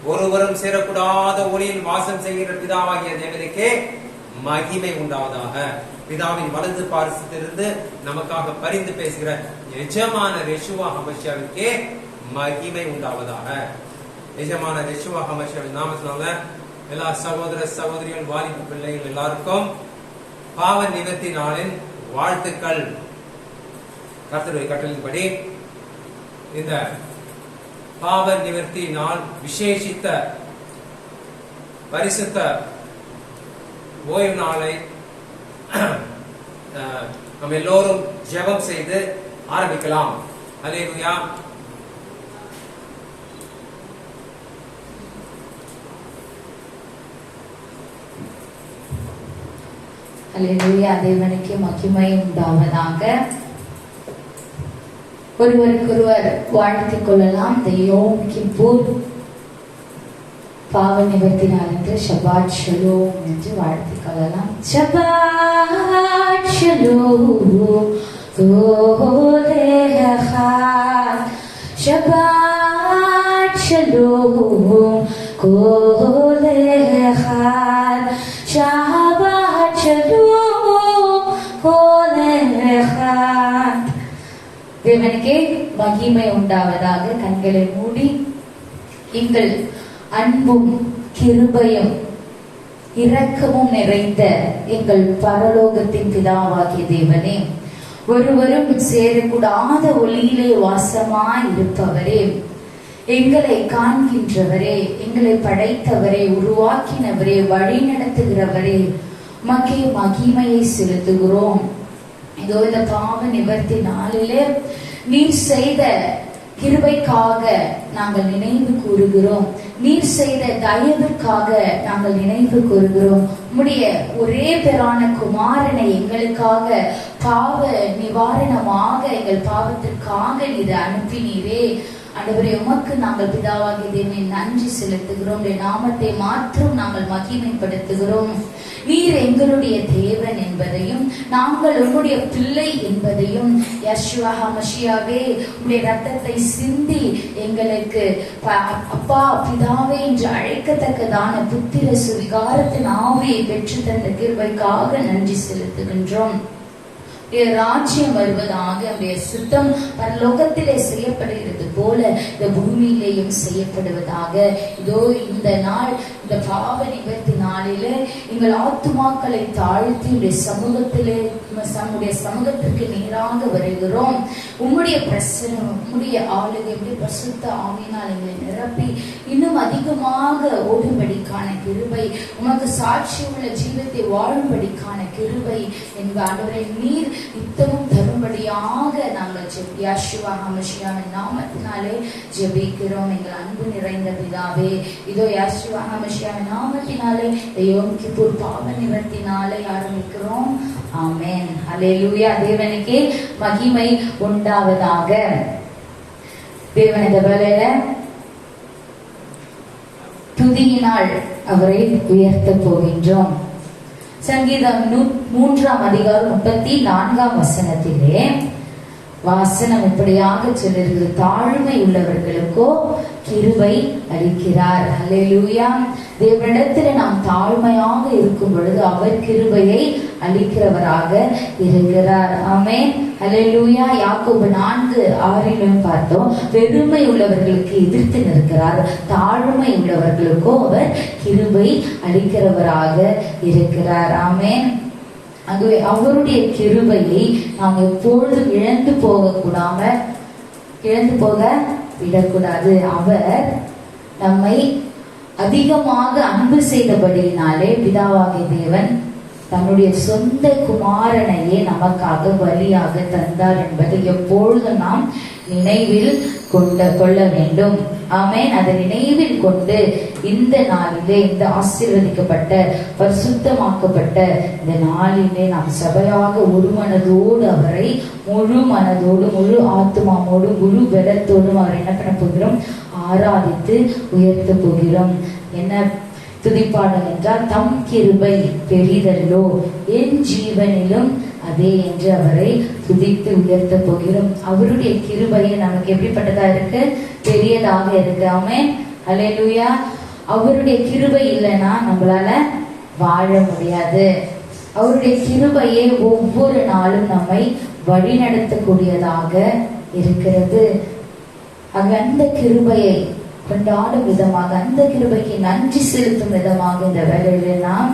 ஒருவரும் சேரக்கூடாத ஒளியில் வாசம் செய்கிற பிதாவாகிய தேவனுக்கே மகிமை உண்டாவதாக. பிதாவின் வலது பாரிசத்திலிருந்து நமக்காக பரிந்து பேசுகிற எஜமான யெஷுவா ஹமஷியாவுக்கே மகிமை உண்டாவதாக. எஜமான யெஷுவா ஹமஷியாவின் நாமத்தினால எல்லா சகோதர சகோதரிகள், வாலிப பிள்ளைகள் எல்லாருக்கும் பாவ நிவர்த்தி நாளின் வாழ்த்துக்கள். கர்த்தருடைய கட்டளையின்படி இந்த பாவ நிவர்த்தி நாள் விசேஷித்த பரிசுத்த ஓய்வு நாளை நம்ம எல்லோரும் ஜெபம் செய்து ஆரம்பிக்கலாம். அல்லேலூயா. அல்லேலூயா. தேவனுக்கு மகிமை உண்டாவதாக. ஒருவருக்கொருவர் வாழ்த்திக் கொள்ளலாம். இந்த யோம் கிப்பூர் பாவ நிவர்த்தி நாள் என்று ஷபாத் ஷலோம் என்று வாழ்த்திக் கொள்ளலாம். ஷபாத் ஷலோம் கோலேஹா, ஷபாத் ஷலோம் கோலேஹா, ஷபாத் ஷலோம் கோலேஹா. தேவனுக்கே மகிமை உண்டாவதாக. கண்களை மூடி எங்கள் அன்பும் கிருபையும் இரக்கமும் நிறைந்த எங்கள் பரலோகத்தின் பிதாவாகிய தேவனே, ஒருவரும் சேரக்கூடாத ஒளியிலே வாசமாய் இருப்பவரே, எங்களை காண்கின்றவரே, எங்களை படைத்தவரே, உருவாக்கினவரே, வழி நடத்துகிறவரே, உமக்கே மகிமையை செலுத்துகிறோம். இதோ இந்த பாவ நிவர்த்தி நாளிலே நீர் செய்த கிருபைக்காக நாங்கள் நினைவு கூறுகிறோம். நீர் செய்த தயவுக்காக நாங்கள் நினைவு கூறுகிறோம். உம்முடைய ஒரே பேரான குமாரனை எங்களுக்காக பாவ நிவாரணமாக, எங்கள் பாவத்திற்காக நீர் அனுப்பினீரே. ஆண்டவரே, உமக்கு நாங்கள் பிதாவாகிய தேவனை நன்றி செலுத்துகிறோம். நாமத்தை மாற்றும் நாங்கள் மகிமைப்படுத்துகிறோம். நீர் எங்களுடைய தேவன் என்பதையும், நாங்கள் உம்முடைய பிள்ளை என்பதையும், யெஷுவா ஹமஷியாவே உம்முடைய ரத்தத்தை சிந்தி எங்களுக்கு அப்பா பிதாவே என்று அழைக்கத்தக்கதான புத்திர சுவிகாரத்தின் ஆவியை பெற்று தந்த கிருபைக்காக நன்றி செலுத்துகின்றோம். ராஜ்யம் வருவதாக, அவருடைய சித்தம் பரலோகத்திலே செய்யப்படுகிறது போல இந்த பூமியிலேயும் செய்யப்படுவதாக. இதோ இந்த நாள், இந்த பாவ நிவர்த்தி நாளிலே எங்கள் ஆத்துமாக்களை தாழ்த்தி உடைய சமூகத்திலே, நம்முடைய சமூகத்திற்கு நேராக வருகிறோம். உம்முடைய பிரசனம், உம்முடைய ஆளுகை, உம்முடைய பரிசுத்த ஆவியினால் எங்களை நிரப்பி இன்னும் அதிகமாக ஓடும்படிக்கான கிருபை, உமக்கு சாட்சி உள்ள ஜீவத்தை வாழும்படிக்கான கிருபை என்க ஆண்டவரே நீர் நித்தமும் தரும்படியாக நாங்கள் யெஷுவா ஹமஷியாவின் நாமத்தினாலே ஜெபிக்கிறோம். எங்கள் அன்பு நிறைந்த பிதாவே, இதோ யெஷுவா ஹமஷியாவின் நாமத்தினாலே யோம் கிப்பூர் பாவ நிவர்த்தி நாளை ஆரம்பிக்கிறோம். ஆமென். அல்லேலூயா. தேவனுக்கே மகிமை உண்டாவதாக. தேவன் இந்த வேளையில துதியினால் அவரை உயர்த்த போகின்றோம். சங்கீதம் 3:34 வாசனம் இப்படியாக சொல்லிருக்கு, தாழ்மை உள்ளவர்களுக்கோ கிருபை அளிக்கிறார். அல்லேலூயா. தேவனிடத்தில் நாம் தாழ்மையாக இருக்கும் பொழுது அவர் கிருபையை அளிக்கிறவராக இருக்கிறார். ஆமென். அல்லேலூயா. யாக்கோபு 4:6 பார்த்தோம், பெருமை உள்ளவர்களுக்கு எதிர்த்து நிற்கிறார், தாழ்மை உள்ளவர்களுக்கோ அவர் கிருபை அளிக்கிறவராக இருக்கிறார். ஆமென். ஆகவே அவருடைய கிருபையை நாம் எப்பொழுதும் இழந்து போக விடக்கூடாது. அவர் நம்மை அதிகமாக அன்பு செய்தபடியினாலே பிதாவாகிய தேவன் தன்னுடைய சொந்த குமாரனையே நமக்காக பலியாக தந்தார் என்பதை எப்பொழுதும் நாம் நினைவில் கொள்ள வேண்டும். ஆமென். அதை நினைவில் கொண்டு இந்த நாளிலே, இந்த ஆசீர்வதிக்கப்பட்ட பரிசுத்தமாக்கப்பட்ட இந்த நாளிலே நாம் சபையாக ஒரு மனதோடு அவரை முழு மனதோடு, முழு ஆத்மாவோடு, முழு பலத்தோடும் அவரை என்ன பண்ண போகிறோம்? ஆராதித்து உயர்த்த போகிறோம். என்ன துதிப்பாடல் என்றால், தம் கிருபை பெரிதல்லோ என் ஜீவனிலும் அதே என்று அவரை துதித்து உயர்த்த போகிறோம். அவருடைய கிருபையை நமக்கு எப்படிப்பட்டதா இருக்கு? பெரியதாக இருக்கு. ஆமென். ஹல்லேலூயா. அவருடைய கிருபை இல்லைன்னா நம்மளால வாழ முடியாது. அவருடைய கிருபையே ஒவ்வொரு நாளும் நம்மை வழிநடத்தக்கூடியதாக இருக்கிறது. அந்த கிருபையை கொண்டாடும் விதமாக, அந்த கிருபைக்கு நன்றி செலுத்தும் விதமாக இந்த வேளையில நாம்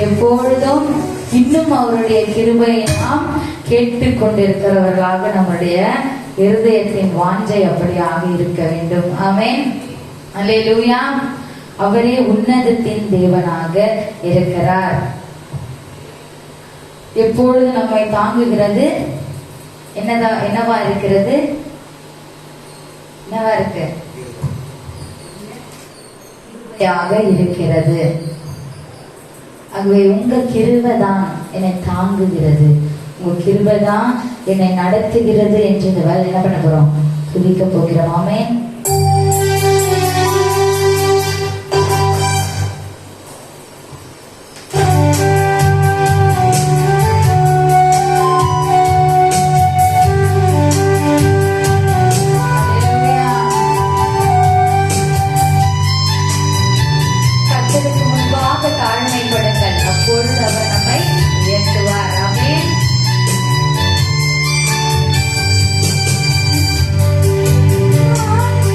எப்பொழுதும் இன்னும் அவருடைய கிருபையை நாம் கேட்டுக்கொண்டிருக்கிறவர்களாக நம்முடைய இருதயத்தின் வாஞ்சை அப்படியாக இருக்க வேண்டும். ஆமென். அல்லேலூயா. அவரே உன்னதத்தின் தேவனாக இருக்கிறார். எப்பொழுது நம்மை தாங்குகிறது என்னவா இருக்கிறது? என்னவா இருக்கு? இருக்கிறது. ஆகவே உங்க கிருபை தான் என்னை தாங்குகிறது, உங்க கிருபை தான் என்னை நடத்துகிறது என்று இந்த வேலை என்ன பண்ண போறோம்? துதிக்க போகிறோம். ஆமென். Amen.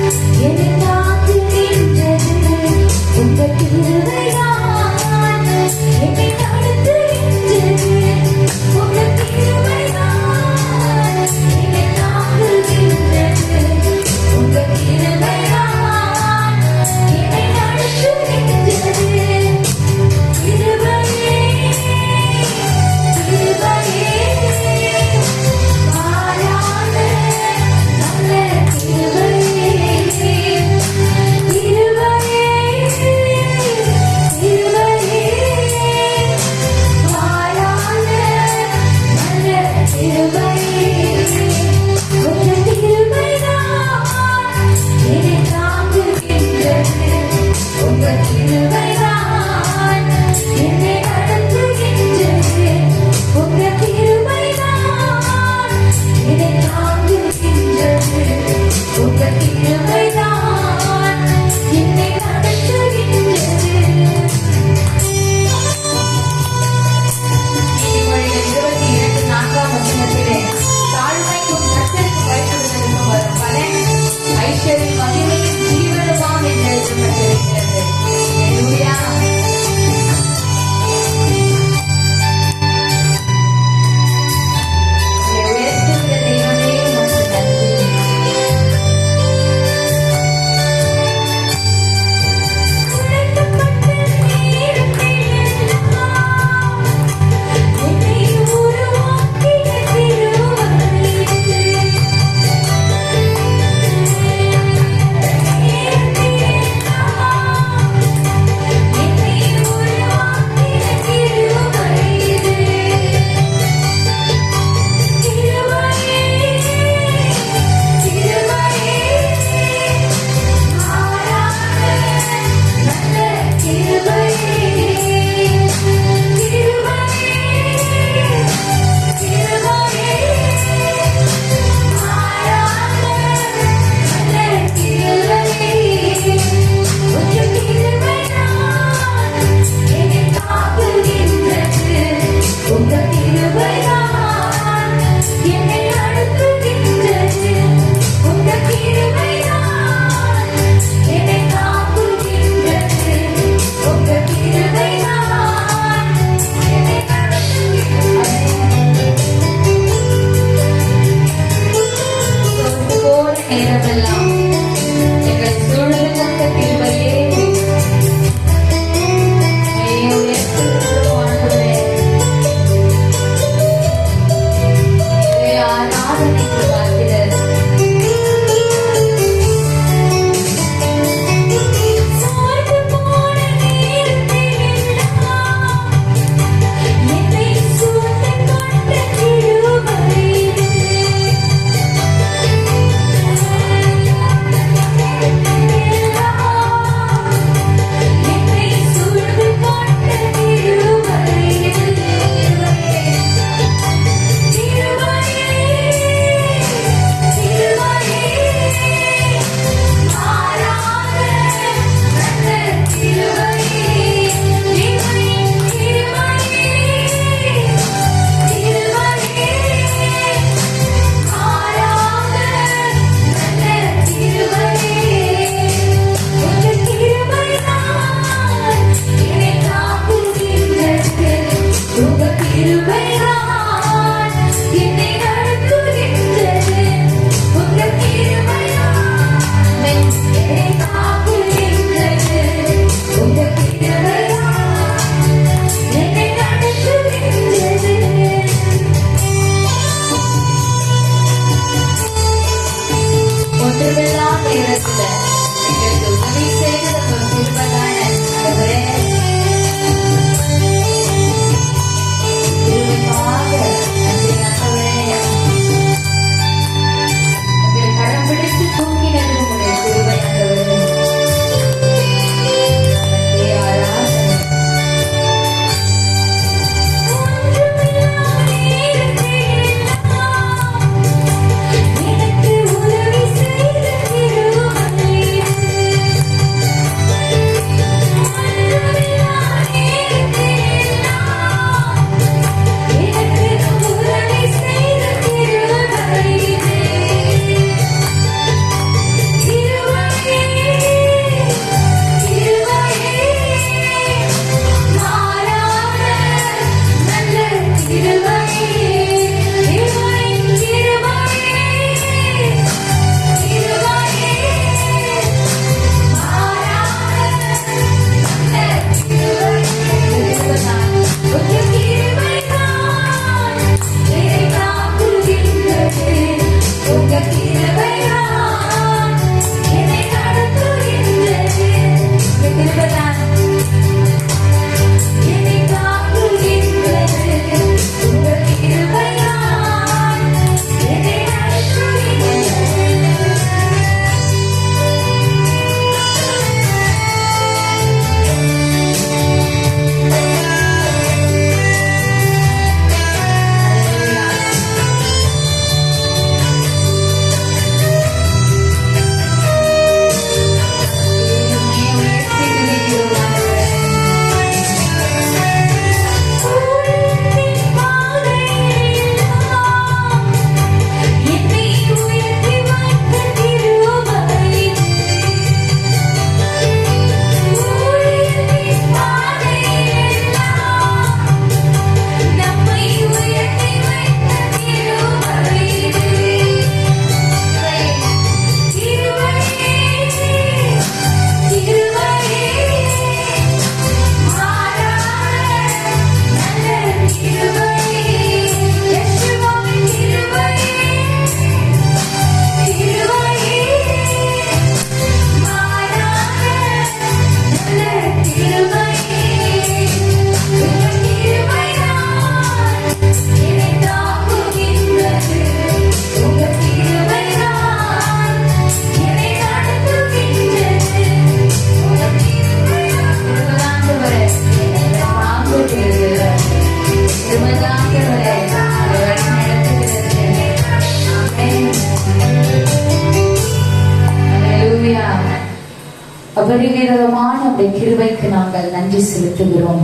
அபரிமிதமான உடைய கிருபைக்கு நாங்கள் நன்றி செலுத்துகிறோம்.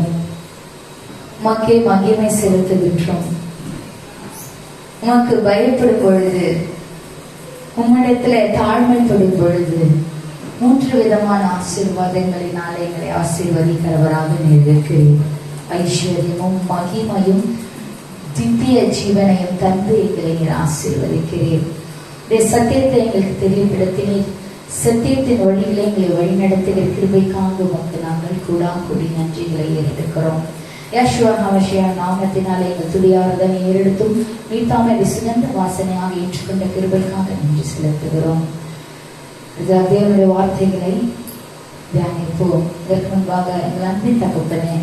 உமக்கே மகிமை செலுத்துகின்றோம். உமக்கு பயப்படும் பொழுது, உம்மிடத்துல தாழ்மைப்படும் பொழுது 3 விதமான ஆசீர்வாதங்களினாலே எங்களை ஆசீர்வதிக்கிறவராக நீர் இருக்கிறீர். ஐஸ்வர்யமும் மகிமையும் திவ்ய ஜீவனையும் தந்து எங்களை நீர் ஆசீர்வதிக்கிறீர். சத்தியத்தை எங்களுக்கு தெளிவுபடுத்தினீர். சத்தியத்தின் வழிகளை எங்களை வழிநடத்துகிற கிருபைக்காக உமக்கு நாங்கள் கூடி நன்றிகளை ஏறெடுக்கிறோம். யேசுவா ஹமஷியா நாமத்தினாலே எங்கள் துதியாரதனை ஏறெடுத்தும் நீத்தாமை சிறந்த வாசனையாக ஏற்றுக்கொண்ட கிருபைக்காக நன்றி செலுத்துகிறோம். தேவனுடைய வார்த்தைகளை தியானிப்போம். இதற்கு முன்பாக எங்கள் அன்பின் தகப்பனே,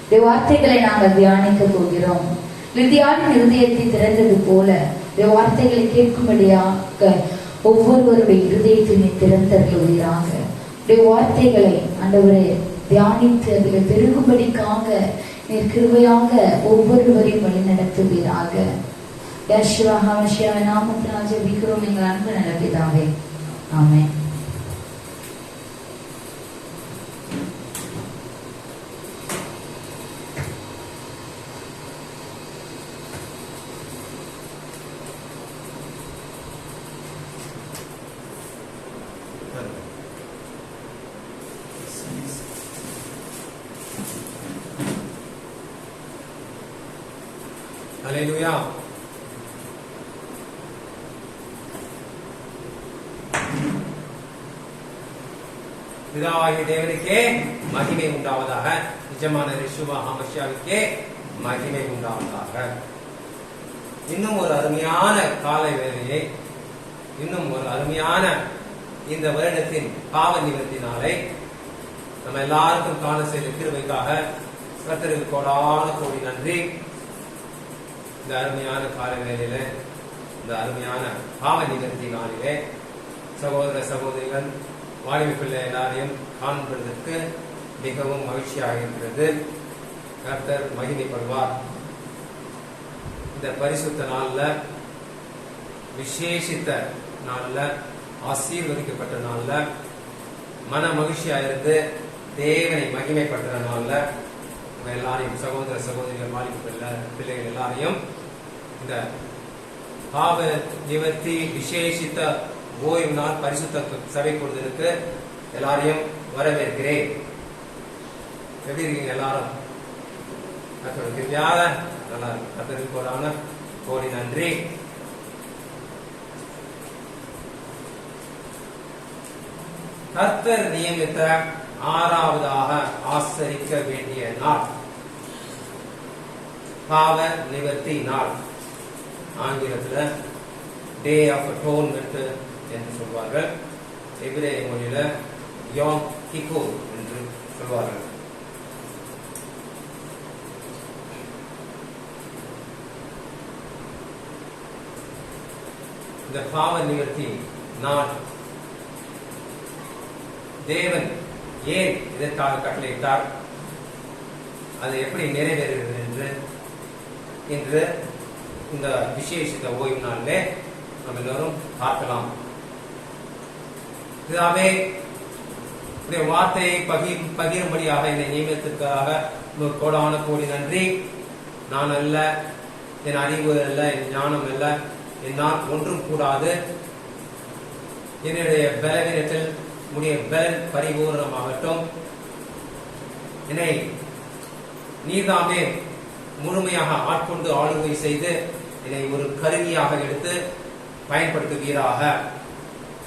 இந்த வார்த்தைகளை நாங்கள் தியானிக்க போகிறோம். லிதியாவின் இருதயத்தை திறந்தது போல இந்த வார்த்தைகளை கேட்கும்படியாக ஒவ்வொருவருடைய இருதயத்தினை திறந்தருளுவீராக. இந்த வார்த்தைகளை ஆண்டவரே தியானித்து அதில் பெருகும்படிக்காக நீர் கிருபையாக ஒவ்வொருவரையும் வழி நடத்துவீராக. யேசுவா ஹமஷியாவை நாமத்தினால் ஜெபிக்கிறோம் எங்கள் அன்பு நல்ல பிதாவே, ஆமென். ஹல்லேலூயா. பிதாவாகிய தேவனுக்கே மகிமை உண்டாவதாக. நிஜமான யெஷுவா ஹமஷியாவுக்கே மகிமை உண்டாவதாக. இன்னும் ஒரு அருமையான காலை வேளையை, இன்னும் ஒரு அருமையான இந்த வருடத்தின் பாவ நிவர்த்தினாலே நம்ம எல்லாருக்கும் காண செய்த கிருபைக்காக கர்த்தருக்கு கோடி நன்றி. இந்த அருமையான காலை வேளையில, இந்த அருமையான பாவ நிவர்த்தி நாளிலே சகோதர சகோதரிகள் வாலிப பிள்ளை எல்லாரையும் காண்பதற்கு மிகவும் மகிழ்ச்சியாக இருக்கிறது. கர்த்தர் மகிமைப்படுவார். இந்த பரிசுத்த நாள்ல, விசேஷித்த நாள்ல, ஆசீர்வதிக்கப்பட்ட நாள்ல, மன மகிழ்ச்சியா இருந்து தேவனை மகிமைப்படுத்துற நாள்ல எல்லாரையும் சகோதர சகோதரிகள் வாலிப பிள்ளைகள் எல்லாரையும் இந்த பாவ நிவர்த்தி விசேஷித்த ஓய்வு நாள் பரிசுத்த சபை கொடுத்ததுக்கு எல்லாரையும் வரவேற்கிறேன். எப்படி இருக்கீங்க எல்லாரும்? நல்லா கர்த்தருக்கு கோடி நன்றி. கர்த்தர் நியமித்த 6வதாக ஆசரிக்க வேண்டிய நாள் பாவ நிவர்த்தி நாள். ஆங்கிலத்தில் டே ஆஃப் அட்டோன்மென்ட் என்று சொல்வார்கள். எபிரேய மொழியில யோம் கிப்பூர் என்று சொல்வார்கள். இந்த பாவ நிவர்த்தி நாள் தேவன் ஏன் இதற்காக கட்டளையிட்டார், அது எப்படி நிறைவேறுகிறது என்று இந்த விசேஷித்த ஓய்வு நாளிலே நம்ம எல்லோரும் பார்க்கலாம். இதாவே வார்த்தையை பகிரும்படியாக என்னை நியமித்திற்காக கோடி நன்றி. நான் அல்ல, என் அறிவு அல்ல, என் ஞானம் அல்ல, என்னால் ஒன்றும் கூடாது. என்னுடைய பலவீனத்தில் உடைய பலன் பரிபூர்ணமாகட்டும். என்னை நீர்தாமே முழுமையாக ஆட்கொண்டு ஆளுகை செய்து என்னை ஒரு கருவியாக எடுத்து பயன்படுத்துவீராக.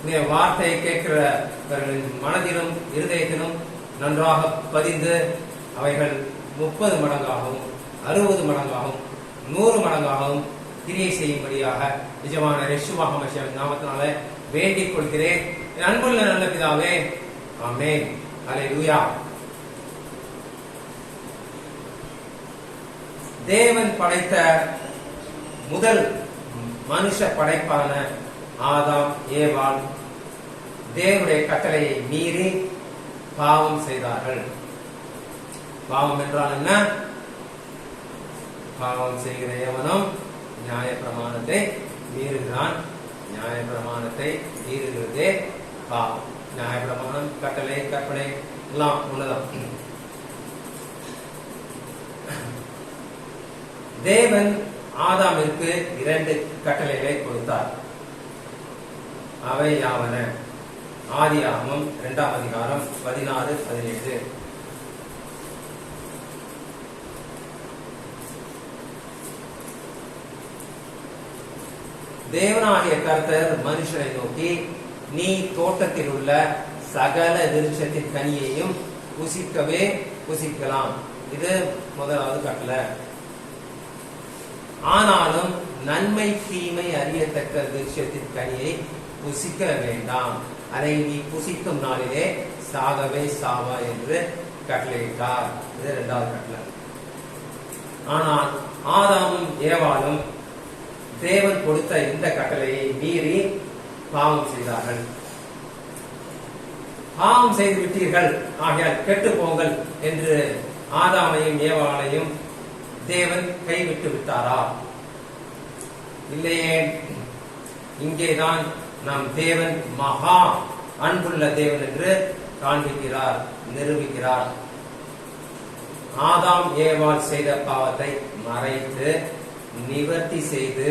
இந்த வார்த்தையை கேட்கிறவர்களின் மனதிலும் இருதயத்திலும் நன்றாக பதிந்து அவைகள் 30 மடங்காகவும் 60 மடங்காகவும் 100 மடங்காகவும் கிரியை செய்யும்படியாக நிஜமான யெஷுவா ஹமஷியாவின் நாமத்தினால வேண்டிக் கொள்கிறேன். என் அன்புள்ள நல்ல பிதாவே, ஆமென். ஹல்லேலூயா. தேவன் படைத்த முதல் மனுஷ படைப்பான ஆதாம் ஏவாள் தேவனுடைய கட்டளையை மீறி பாவம் செய்தார்கள். பாவம் என்றால் என்ன? பாவம் செய்கிற எவனும் நியாய பிரமாணத்தை மீறுகிறான். நியாய பிரமாணத்தை மீறுகிறதே பாவம். நியாயப்பிரமாணம், கட்டளை, கற்பனை எல்லாம் ஒண்ணுதான். தேவன் ஆதாமிற்கு 2 கட்டளைகளை கொடுத்தார். அவை யாவன? ஆதியாகமம் 2ஆம் அதிகாரம் 16, 17. தேவனாகிய கர்த்தர் மனுஷனை நோக்கி, நீ தோட்டத்தில் உள்ள சகல விருட்சத்தின் கனியையும் புசிக்கவே புசிக்கலாம். இது முதலாவது கட்டளை. ஆனாலும் நன்மை தீமை அறியத்தக்க விருட்சத்தின் கனியை புசிக்க வேண்டாம், அதை நீ புசிக்கும் நாளிலே சாகவே சாவா என்று கட்டளையிட்டார். இது 2வது கட்டளை. ஆனால் ஆதாமும் ஏவாளும் தேவன் கொடுத்த இந்த கட்டளையை மீறி பாவம் செய்தார்கள். பாவம் செய்து விட்டீர்கள், ஆகையால் கெட்டு போங்கள் என்று ஆதாமையும் ஏவாளையும் தேவன் கைவிட்டு விட்டாரா? இல்லையே. இங்கேதான் நம் தேவன் மகா அன்புள்ள தேவன் என்று காண்பிக்கிறார், நிரூபிக்கிறார். ஆதாம் ஏவாள் செய்த பாவத்தை மறைத்து நிவர்த்தி செய்து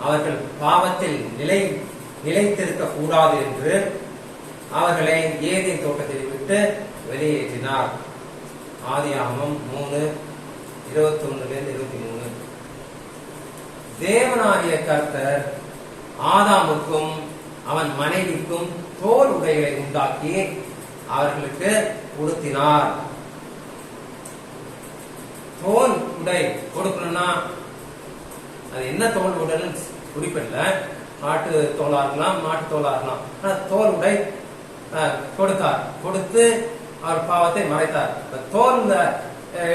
அவர்கள் பாவத்தில் நிலைத்திருக்க கூடாது என்று அவர்களை ஏதேன் தோட்டத்தில் விட்டு வெளியேற்றினார். ஆதியாகமம் 3:21-23. தேவனாகிய கர்த்தர் ஆதாமுக்கும் அவன் மனைவிக்கும் தோல் உடைகளை உண்டாக்கி அவர்களுக்கு உடுத்தினார். தோல் உடை கொடுக்கணும்னா அது என்ன தோல் உடைன்னு குறிப்பிடல. ஆட்டு தோலா இருக்கலாம், மாட்டு தோலா இருக்கலாம். ஆனா தோல் உடை கொடுத்தார். கொடுத்து அவர் பாவத்தை மறைத்தார். தோல்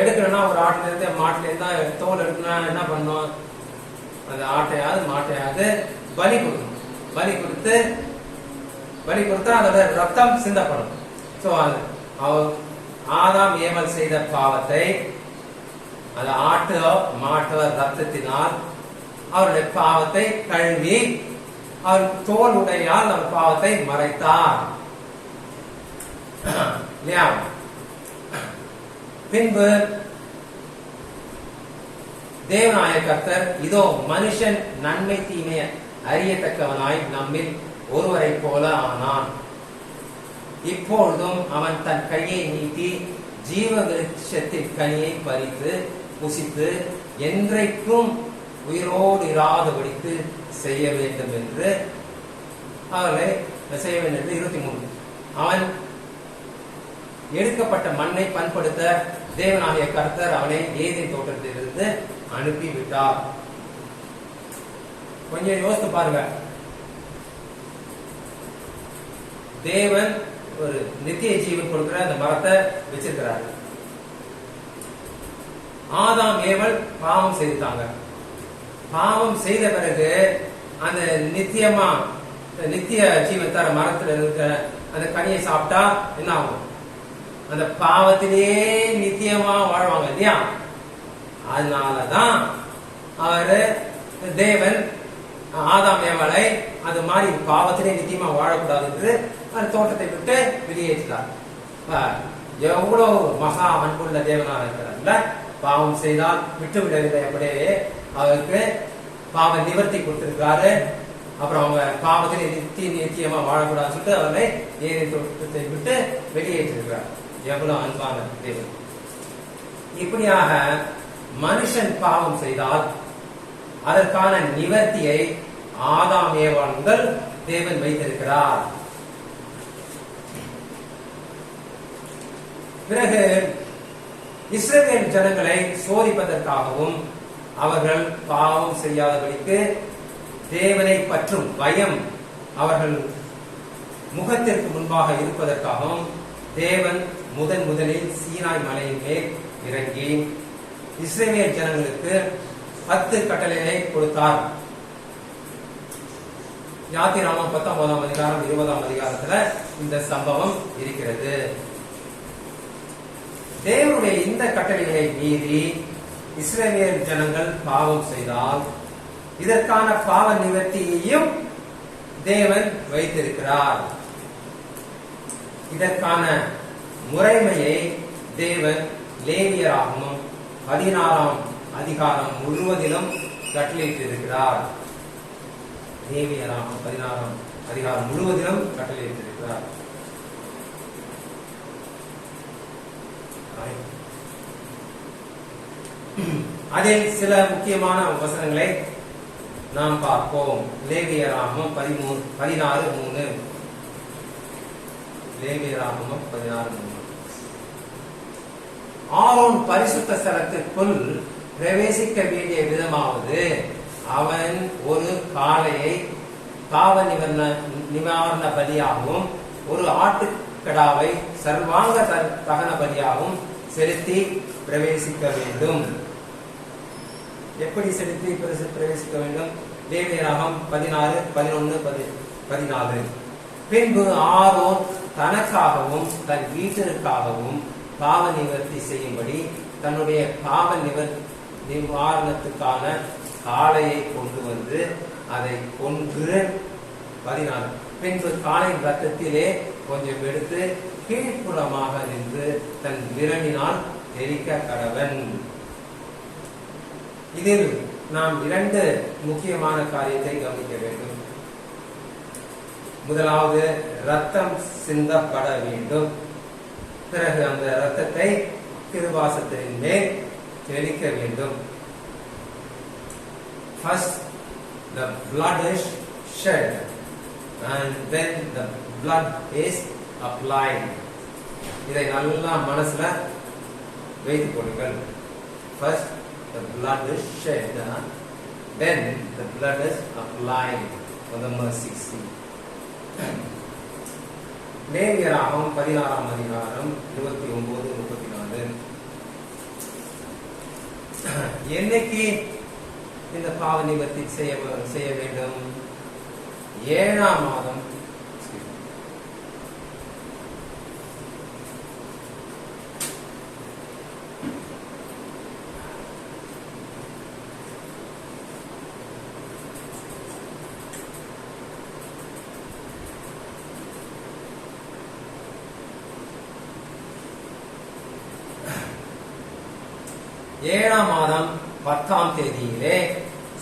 எடுக்கணும்னா ஒரு ஆட்டுல இருந்து மாட்டுல இருந்தா தோல் எடுக்கணும்னா என்ன பண்ணும்? அந்த ஆட்டையாவது மாட்டையாவது பலி கொடுக்கணும். பலி கொடுத்தா அதோட ரத்தம் சிந்தப்படும். சோ ஆதாம் ஏவாள் செய்த பாவத்தை அந்த ஆட்டோ மாட்டோ ரத்தத்தினால் அவருடைய பாவத்தை கழுவி அவர் தோல் உடையால் அவர் பாவத்தை மறைத்தார். பின்பு தேவனாய கர்த்தர், இதோ மனுஷன் நன்மை தீமைய அறியத்தக்கவனாய் நம்மில் ஒருவரை போல ஆனான். இப்பொழுதும் அவன் தன் கையை நீட்டி ஜீவ விருட்சத்தின் கனியை பறித்து புசித்து என்றைக்கும் உயிரோடு இராதபடிக்கு செய்ய வேண்டும் என்று அவர்களை செய்ய வேண்டும் என்று 23. அவன் எடுக்கப்பட்ட மண்ணை பண்படுத்த தேவனாகிய கர்த்தர் அவனை ஏதேன் தோட்டத்திலிருந்து அனுப்பிவிட்டார். கொஞ்சம் யோசித்து பாருங்க. தேவன் ஒரு நித்திய ஜீவன் கொடுக்கிற அந்த மரத்தை வச்சிருக்கிறார். ஆதாம் ஏவல் பாவம் செய்தாங்க. பாவம் செய்த பிறகு அந்த நித்திய ஜீவன் தர மரத்துல இருக்க அந்த கனியை சாப்பிட்டா என்ன ஆகும்? அந்த பாவத்திலே நித்தியமா வாழ்வாங்க இல்லையா? அதனாலதான் அவரு தேவன் ஆதாம் ஏவாளை அது மாதிரி பாவத்திலே நித்தியமா வாழக்கூடாது என்று அந்த தோட்டத்தை விட்டு வெளியேற்றினார். எவ்வளவு மகா அன்புள்ள தேவனாக இருக்கிறார்ல. பாவம் செய்தால் விட்டு விடவில்லை, அப்படியே அவருக்கு பாவ நிவர்த்தி கொடுத்திருக்காரு. அப்புறம் அவங்க பாவத்திலே நித்தியமா வாழக்கூடாதுன்னு சொல்லிட்டு அவரை ஏதேன் தோட்டத்தை விட்டு வெளியேற்றிருக்கிறார். எவ்வளவு அன்பான தேவன். இப்படியாக மனுஷன் பாவம் செய்தால் அதற்கான நிவர்த்தியை ஆதாம் ஏவாள் முதல் தேவன் வைத்திருக்கிறார். பிறகு இஸ்ரவேல் ஜனங்களை சோதிப்பதற்காகவும் அவர்கள் பாவம் செய்யாதபடிக்கு தேவனை பற்றும் பயம் அவர்கள் முகத்திற்கு முன்பாக இருப்பதற்காகவும் தேவன் முதலில் சீனாய் மலையின் மேல் இறங்கி இஸ்ரவேல் ஜனங்களுக்கு 10 கட்டளைகளை கொடுத்தார். யாத்திராகமம் 19ஆம் அதிகாரம் 20ஆம் அதிகாரத்துல இந்த சம்பவம் இருக்கிறது. தேவனுடைய இந்த கட்டளைகளை மீறி இஸ்ரவேல் ஜனங்கள் பாவம் செய்தால் இதற்கான பாவ நிவர்த்தியையும் தேவன் வைத்திருக்கிறார். இதற்கான முறைமையை தேவன் லேவியராகமம் 16ஆம் அதிகாரம் முழுவதிலும் கட்டளையிட்டிருக்கிறார். லேவியராகமம் 16ஆம் அதிகாரம் முழுவதிலும் கட்டளையிட்டிருக்கிறார். அதில் சில முக்கியமான வசனங்களை நாம் பார்ப்போம். லேவியராகமம் 16:3. லேவியராகமம் 16:3. ஆரோன் பரிசுத்த ஸ்தலத்திற்குள் பிரவேசிக்க வேண்டிய விதமாவது, அவன் ஒரு காளையை பாவ நிவாரண பலியாகவும் ஒரு ஆட்டுக்கடாவை சர்வாங்க தகன பலியாகவும் செலுத்தி பிரவேசிக்க வேண்டும். எப்படி செலுத்தி பிரவேசிக்க வேண்டும்? லேவியராகமம் 16:11-14. பின்பு ஆரோன் தனக்காகவும் தன் வீட்டிற்காகவும் பாவ நிவர்த்தி செய்யும்படி தன்னுடைய பாவ நிவாரணத்துக்கான காளையை கொண்டு வந்து அதை கொன்று 14. பின்பு காளையின் ரத்தத்திலே கொஞ்சம் எடுத்து கீழ்ப்புறமாக நின்று தன் விரலினால் எரிக்க கடவன். இதில் நாம் 2 முக்கியமான காரியத்தை கவனிக்க வேண்டும். முதலாவது, ரத்தம் சிந்தப்பட வேண்டும். பிறகு அந்த ரத்தத்தை கிருபாசனத்தின் மேல் தெளிக்க வேண்டும். First the blood is shed and then the blood is applied. இதை நல்லா மனசுல வைத்துக் கொள்ளுங்கள். First the blood is shed, then the blood is applied for the mercy seat. லேவியராகமம் 16ஆம் அதிகாரம் 29-34. என்னைக்கு இந்த பாவ நிவர்த்தி செய்ய வேண்டும்? 7ஆம் மாதம். ஏழாம் மாதம் 10ஆம் தேதியிலே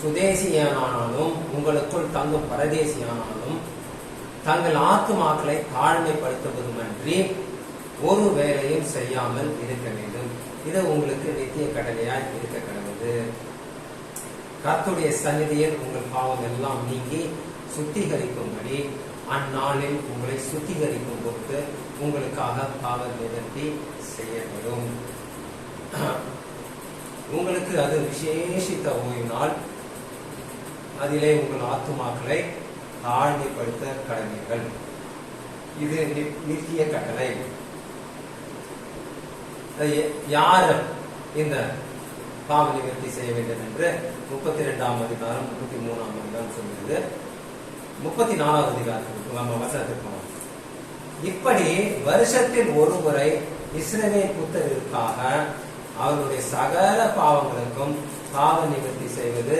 சுதேசியானாலும் உங்களுக்குள் தங்கும் பரதேசியானாலும் தங்கள் ஆத்துமாக்களை தாழ்மைப்படுத்துவதுமன்றி ஒரு வேலையும் செய்யாமல் இருக்க வேண்டும். இது உங்களுக்கு நித்திய கட்டளையாய் இருக்க கடவுது. கர்த்தருடைய சந்நிதியில் உங்கள் பாவம் எல்லாம் நீங்கி சுத்திகரிக்கும்படி அந்நாளில் உங்களை சுத்திகரிக்கும் பொருட்டு உங்களுக்காக பாவ நிவர்த்தி செய்யப்படும். உங்களுக்கு அது விசேஷித்த ஓய்வு நாள். அதிலே உங்கள் ஆத்துமாக்களை தாழ்மைப்படுத்த கடமைகள். இது நித்திய கட்டளை. யார் இந்த பாவ நிவர்த்தி செய்ய வேண்டும் என்று 32ஆம் அதிகாரம் 33ஆம் அதிகாரம் சொல்கிறது. 34ஆவது அதிகாரத்துக்கு நம்ம வசனத்துக்கு இப்படி வருஷத்தில் ஒரு முறை இஸ்ரவேல் புத்திரருக்காக அவருடைய சகல பாவங்களுக்கும் பாவ நிவர்த்தி செய்வது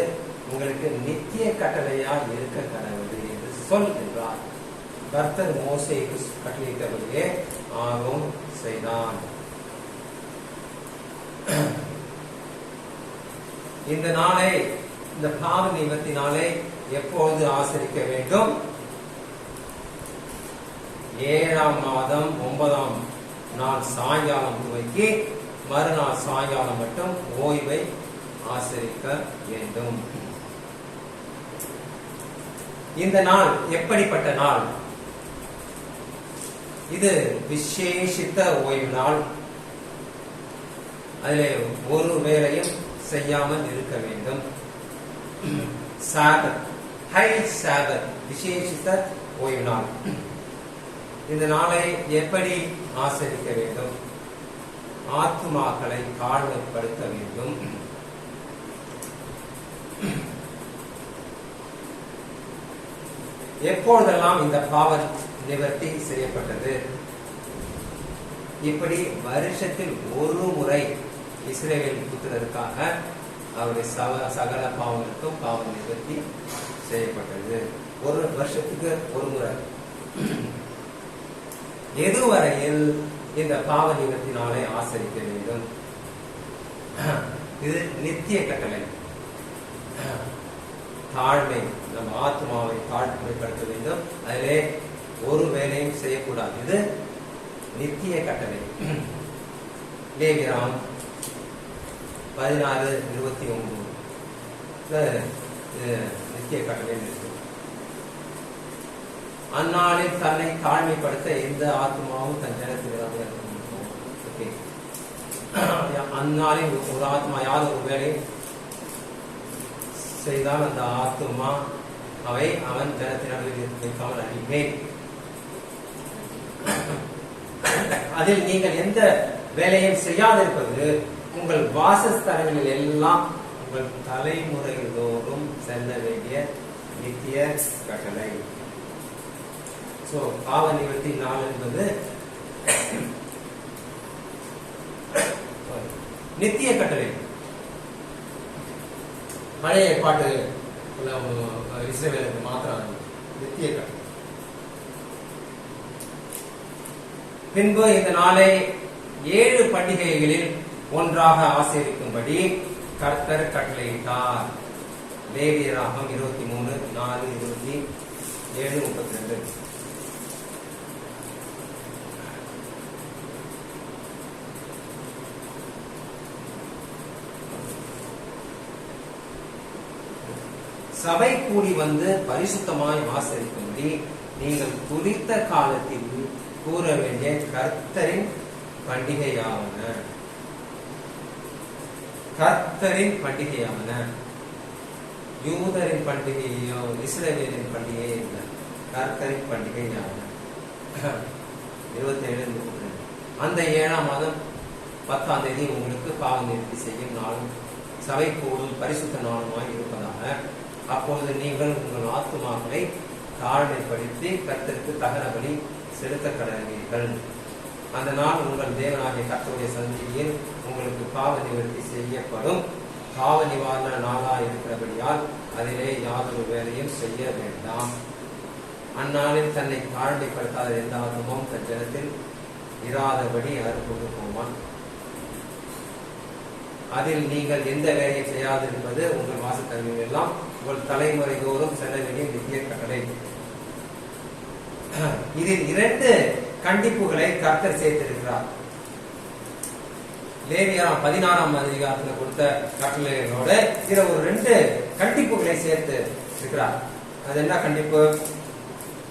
உங்களுக்கு நித்திய கட்டளையா இருக்க கடவுது என்று சொல் என்றார். கர்த்தர் மோசேக்கு கட்டளையிட்டபடியே ஆரோன் செய்தான். இந்த நாளை, இந்த பாவ நிவர்த்தி நாளை எப்பொழுது ஆசரிக்க வேண்டும்? 7ஆம் மாதம் 9ஆம் நாள் சாயங்காலம் துவக்கி மறுநாள் சாயங்காலம் மட்டும் ஓய்வை ஆசரிக்க வேண்டும். இந்த நாள் எப்படிப்பட்ட நாள்? இது விசேஷித்த ஓய்வு நாள். அதிலே ஒரு வேளையும் செய்யாமல் இருக்க வேண்டும். சாபத், ஹை சாபத், விசேஷித்த ஓய்வு நாள். இந்த நாளை எப்படி ஆசரிக்க வேண்டும்? ஆத்துமாக்களை தாழ்மைப்படுத்த வேண்டும். எப்பொழுதெல்லாம் இந்த பாவ நிவர்த்தி செய்யப்பட்டது? இப்படி வருஷத்தில் ஒரு முறை இஸ்ரவேல் புத்திரருக்காக அவருடைய சகல பாவங்களுக்கும் பாவ நிவர்த்தி செய்யப்பட்டது. ஒரு வருஷத்துக்கு ஒரு முறை. எதுவரையில் இந்த பாவ நிவர்த்தி நாளை ஆசரிக்க வேண்டும்? இது நித்திய கட்டளை. தாழ்மை, நம்ம ஆத்மாவை தாழ்மைப்படுத்த வேண்டும். அதிலே ஒரு வேலையும் செய்யக்கூடாது. இது நித்திய கட்டளை. லேவியராம் 16:29 நித்திய கட்டளை இருக்கு. அந்நாளில் தன்னை தாழ்மைப்படுத்த எந்த ஆத்மாவும் தன் ஜனத்திலிருந்து இருக்கும். ஓகே, அந்நாளில் ஒரு ஆத்மா யார் ஒரு வேலை செய்தால் அந்த ஆத்மா அவை அவன் ஜனத்தினர் வைக்காமல் அழிப்பேன். அதில் நீங்கள் எந்த வேலையும் செய்யாதிருப்பது உங்கள் வாசஸ்தலங்களில் எல்லாம் உங்கள் தலைமுறை தோறும் செல்ல வேண்டிய நித்திய கட்டளை. சோ பாவ நிவர்த்தி நாள் என்பது நித்திய கட்டளை. பழைய ஏற்பாட்டு இஸ்ரவேலுக்கு மாத்திரம் நித்திய கட்டளை. பின்பு இந்த நாளை 7 பண்டிகைகளில் ஒன்றாக ஆசரிக்கும்படி கர்த்தர் கட்டளையிட்டார். லேவியராகமம் 23:4-27-32. சபை கூடி வந்து பரிசுத்தமாய் ஆசரிக்கும்படி நீங்கள் குறித்த காலத்தில் கூற வேண்டிய கர்த்தரின் பண்டிகையாவன. கர்த்தரின் பண்டிகையாவன. யூதரின் பண்டிகையோ இஸ்ரவேலின் பண்டிகையே இல்லை. கர்த்தரின் பண்டிகையாவன. 27:32. அந்த 7ஆம் மாதம் 10ஆம் தேதி உங்களுக்கு பாவ நிவர்த்தி செய்யும் நாளும் சபை கூடும் பரிசுத்த நாளுமாய் இருப்பதாக. அப்பொழுது நீங்கள் உங்கள் ஆத்துமாக்களை தாழ்மைப்படுத்தி கர்த்தருக்கு தகனபடி செலுத்த கடவீர்கள். அந்த நாள் உங்கள் தேவனாகிய கர்த்தருடைய சந்நிதியில் உங்களுக்கு பாவ நிவர்த்தி செய்யப்படும் பாவ நிவாரண நாளா இருக்கிறபடியால் அதிலே யாதொரு வேலையும் செய்ய வேண்டாம். அந்நாளில் தன்னை தாழ்மைப்படுத்தாத எந்த ஆத்மாவும் தன் ஜனத்தில் இராதபடி அறுப்புண்டு போவான். அதில் நீங்கள் எந்த வேலையை செய்யாதிருப்பது உங்கள் வாசத்தன்மைகள் எல்லாம் உங்கள் தலைமுறை தோறும் செல்ல வேண்டிய நித்திய கட்டளை. இதில் 2 கண்டிப்புகளை கர்த்தர் சேர்த்திருக்கிறார். லேவியராம் 16ஆம் அதிகாரத்தில் கொடுத்த கட்டளைகளோட இதுல ஒரு 2 கண்டிப்புகளை சேர்த்து இருக்கிறார். அது என்ன கண்டிப்பு?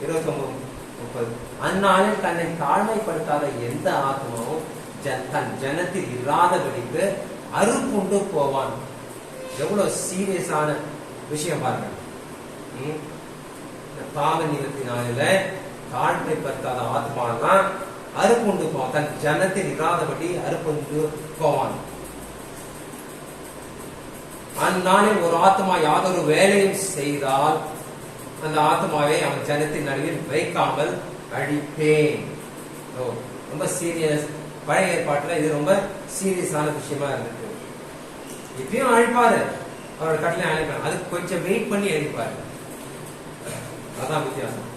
29:30. அந்நாளில் தன்னை தாழ்மைப்படுத்தாத எந்த ஆத்மாவும் தன் ஜனத்தில் இல்லாதபடிக்கு அறுப்புண்டு போவான். எவ்வளவு சீரியஸான விஷயம் பாருங்க. பாவ நிவர்த்தி நாளில தாழ்மைப்படுத்தாத ஆத்மாதான் அறுப்புண்டு போவான். தன் ஜனத்தில் இல்லாதபடி அறுப்புண்டு போவான். அந்நாளில் ஒரு ஆத்மா யாதொரு வேலையும் செய்தால் அந்த ஆத்மாவை அவன் ஜனத்தின் நடுவில் வைக்காமல் அழிப்பேன். ரொம்ப சீரியஸ். பழைய ஏற்பாட்டுல இது ரொம்ப சீரியஸான விஷயமா இருக்கு. இப்பயும் அழிப்பாரு, அவரோட கட்டளை அழிப்பாரு. அதுக்கு கொஞ்சம் வெயிட் பண்ணி அழிப்பாரு. அதான் வித்தியாசம்.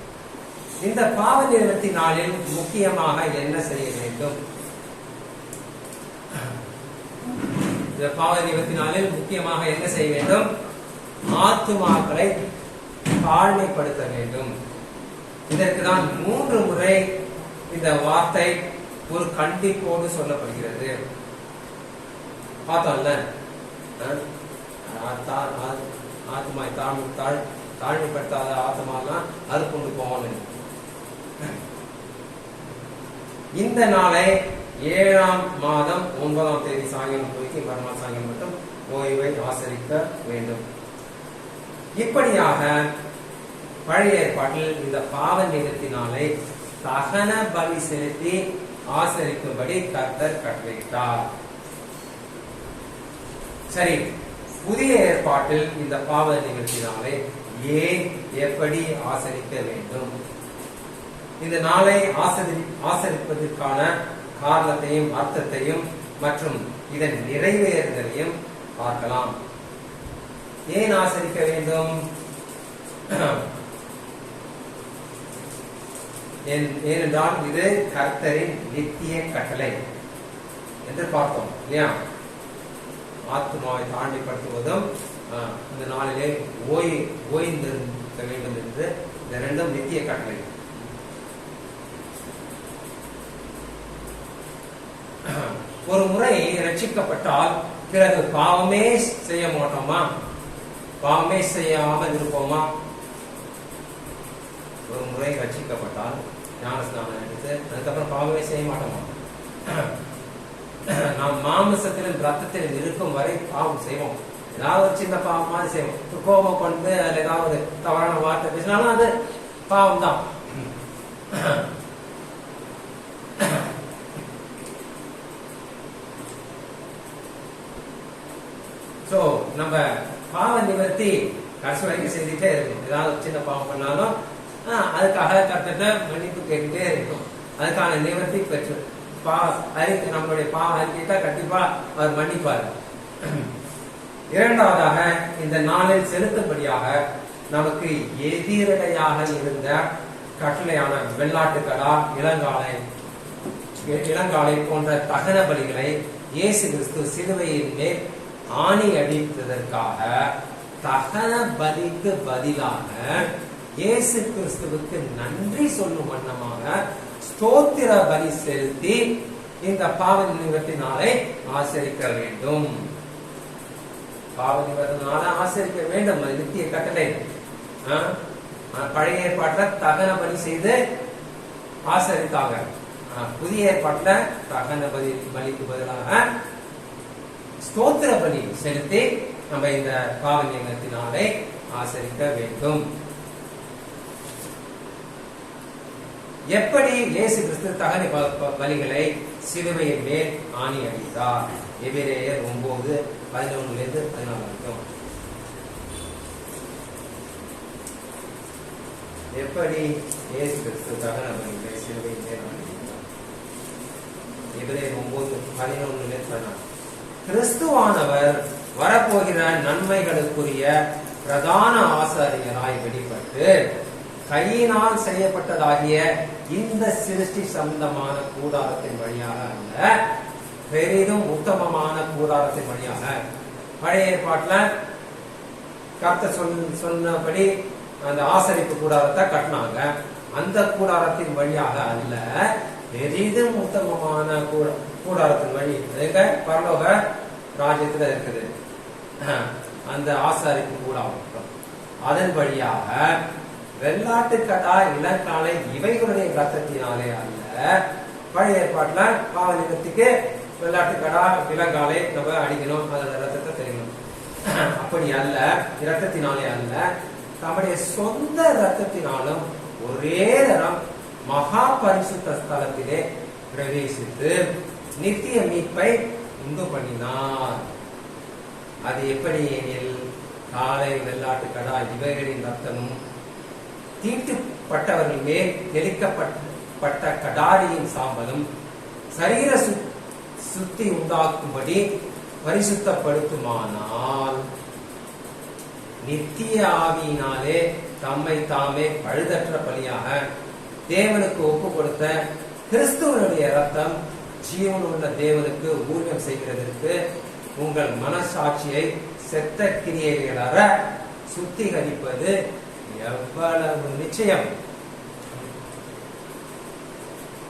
இந்த பாவ நிவர்த்தி நாளில் முக்கியமாக என்ன செய்ய வேண்டும்? இந்த பாவ நிவர்த்தி நாளில் முக்கியமாக என்ன செய்ய வேண்டும்? ஆத்துமாக்களை தாழ்மைப்படுத்த வேண்டும். இதற்கு தான் 3 முறை இந்த வார்த்தை ஒரு கண்டிப்போடு சொல்லப்படுகிறது. பார்த்தோம்ல, ஆத்மா தாழ்மைப்படுத்தாத ஆத்மாலாம் அறுப்புண்டு போவாங்க. இந்த நாளை 7ஆம் மாதம் 9ஆம் தேதி சாயங்காலம் போய்க்கு மறுநாள் சாயங்காலம் மட்டும் ஓய்வை ஆசரிக்க வேண்டும். இப்படியாக பழைய ஏற்பாட்டில் இந்த பாவ நிவர்த்தி நாளை தகன பலி செலுத்தி ஆசரிக்கும்படி கர்த்தர் கட்டளையிட்டார். சரி, புதிய ஏற்பாட்டில் இந்த பாவ நிவர்த்தி நாளை ஏன் எப்படி ஆசரிக்க வேண்டும்? இந்த நாளை ஆசரிப்பதற்கான காரணத்தையும் அர்த்தத்தையும் மற்றும் இதன் நிறைவேறுதலையும் பார்க்கலாம். ஏன் ஆசரிக்க வேண்டும்? ஏனென்றால் இது கர்த்தரின் நித்திய கட்டளை என்று பார்த்தோம் இல்லையா. ஆத்மாவை தாண்டிப்படுத்துவதும் இந்த நாளிலே ஓய்ந்திருக்க வேண்டும் என்று இந்த ரெண்டும் நித்திய கட்டளை. ஒரு முறை ரட்சிக்கப்பட்டால் பிறகு பாவமே செய்ய மாட்டோமா? பாவமே செய்யாமல் இருப்போமா? ஒரு முறை ரட்சிக்கப்பட்டால் ஞானஸ்நானம் எடுத்து அதுக்கப்புறம் பாவமே செய்ய மாட்டோமா? நாம் மாமிசத்திலும் ரத்தத்திலும் இருக்கும் வரை பாவம் செய்வோம். ஏதாவது ஒரு சின்ன பாவம் மாதிரி செய்வோம். கோபம் கொண்டு அதுல ஏதாவது தவறான வார்த்தை பேசினாலும் அது பாவம் தான். சோ நம்ம பாவ நிவர்த்தி கடைசி வரைக்கும் செஞ்சுட்டே இருக்கும். ஏதாவது சின்ன பாவம் பண்ணாலும் அதுக்காக கர்த்தர்ட்ட மன்னிப்பு கேட்டுட்டே இருக்கும். அதுக்கான நிவர்த்தி பெற்று நம்மளுடைய பாவ அறிக்கைட்டா கண்டிப்பா அவர் மன்னிப்பார். இரண்டாவதாக இந்த நாளில் செலுத்தும்படியாக நமக்கு எதிரடையாக இருந்த கட்டளையான வெள்ளாட்டுக்கடா, இளங்காலை போன்ற தகன பலிகளை இயேசு கிறிஸ்து சிலுவையின் மேல் ஆணி அடித்ததற்காக தகன பலிக்கு பதிலாக இயேசு கிறிஸ்துவுக்கு நன்றி சொல்லும் வண்ணமாக ஸ்தோத்திர பலி செலுத்தி இந்த பாவ நிவர்த்தி நாளை ஆசரிக்க வேண்டும். பாவ நிவர்த்தி நாளை ஆசரிக்க வேண்டும், நித்திய கட்டளை. பழைய ஏற்பாட்டில் தகன பலி செய்து ஆசரித்தாங்க. புதிய ஏற்பாட்டில் தகன பலிக்கு பதிலாக ஸ்தோத்திர பலி செலுத்தி நம்ம இந்த பாவ நிவர்த்தி நாளை ஆசரிக்க வேண்டும். எப்படி இயேசு கிறிஸ்து தகன பலிகளை சிலுவையின் மேல் ஆணி அடித்தார்? எபிரேயர் 9:11-14 வரைக்கும். எப்படி இயேசு கிறிஸ்து தகன பலிகளை சிலுவையின் மேல் ஆணி அடித்தார்? எபிரேயர் 9:11-14. கிறிஸ்துவானவர் வரப்போகிற நன்மைகளுக்குரிய பிரதான ஆசாரியராய் வெளிப்பட்டு கையினால் செய்யப்பட்டதாகிய இந்த சிருஷ்டி சம்பந்தமான கூடாரத்தின் வழியாக அல்ல, பெரிதும் உத்தமமான கூடாரத்தின் வழியாக. பழைய ஏற்பாட்டில் கர்த்தர் சொன்னபடி அந்த ஆசரிப்பு கூடாரத்தை கட்டினாங்க. அந்த கூடாரத்தின் வழியாக அல்ல, பெரிதும் உத்தமமான கூடாரத்தின் வழி பரலோக ராஜ்யத்துல இருக்குது. அந்த ஆசரிப்பு கூடாரம் அதன் வழியாக வெள்ளாட்டுக்கடா, இளங்காலை இவைகளுடைய ரத்தத்தினாலே அல்ல. பழைய ஏற்பாட்டுல பாவ நிவர்த்திக்கு வெள்ளாட்டுக்கடா, இளங்காலை நம்ம அடிக்கணும், அதோட ரத்தத்தை தெரியணும். அப்படி அல்ல, இரத்தத்தினாலே அல்ல, தம்முடைய சொந்த ரத்தத்தினாலும் ஒரே தரம் மகா பரிசுத்த ஸ்தலத்திலே பிரவேசித்து நித்திய மீட்பை உண்டு பண்ணினார். அது எப்படி எனில், காளை, வெள்ளாட்டுக்கடா இவைகளின் ரத்தமும் தீட்டுப்பட்டவர்கள் மேல் தெளிக்கப்பட்ட கடாரியின் சாம்பலும் சரீர சுத்தி உண்டாக்கும்படி பரிசுத்தப்படுத்துமானால், நித்திய ஆவியினாலே தம்மை தாமே பழுதற்ற பலியாக தேவனுக்கு ஒப்பு கொடுத்த கிறிஸ்துவனுடைய ரத்தம் ஜீவனுள்ள தேவனுக்கு ஊழியம் செய்கிறதற்கு உங்கள் மனசாட்சியை செத்த கிரியைகளற சுத்திகரிப்பது எவ்வளவு நிச்சயம்.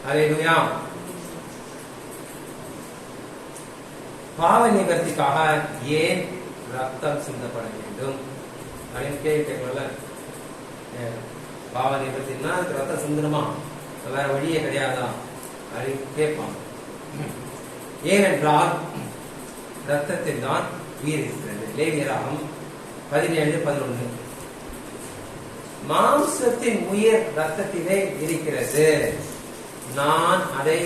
அல்லேலூயா. பாவ நிவர்த்திக்காக ஏன் ரத்தம் சிந்தப்பட வேண்டும் அப்படின்னு கேள்வி கேட்கல. பாவ நிவர்த்தினா அதுக்கு ரத்தம் சிந்தணுமா, வேற வழியே கிடையாதா அப்படின்னு கேட்பாங்க. ஏனென்றால் ரத்தத்தில் தான் உயிர் இருக்கிறது. லேவியராகம் 17:11. மாம்சத்தின் உயிர் ரத்தத்திலே இருக்கிறது. நான் அதை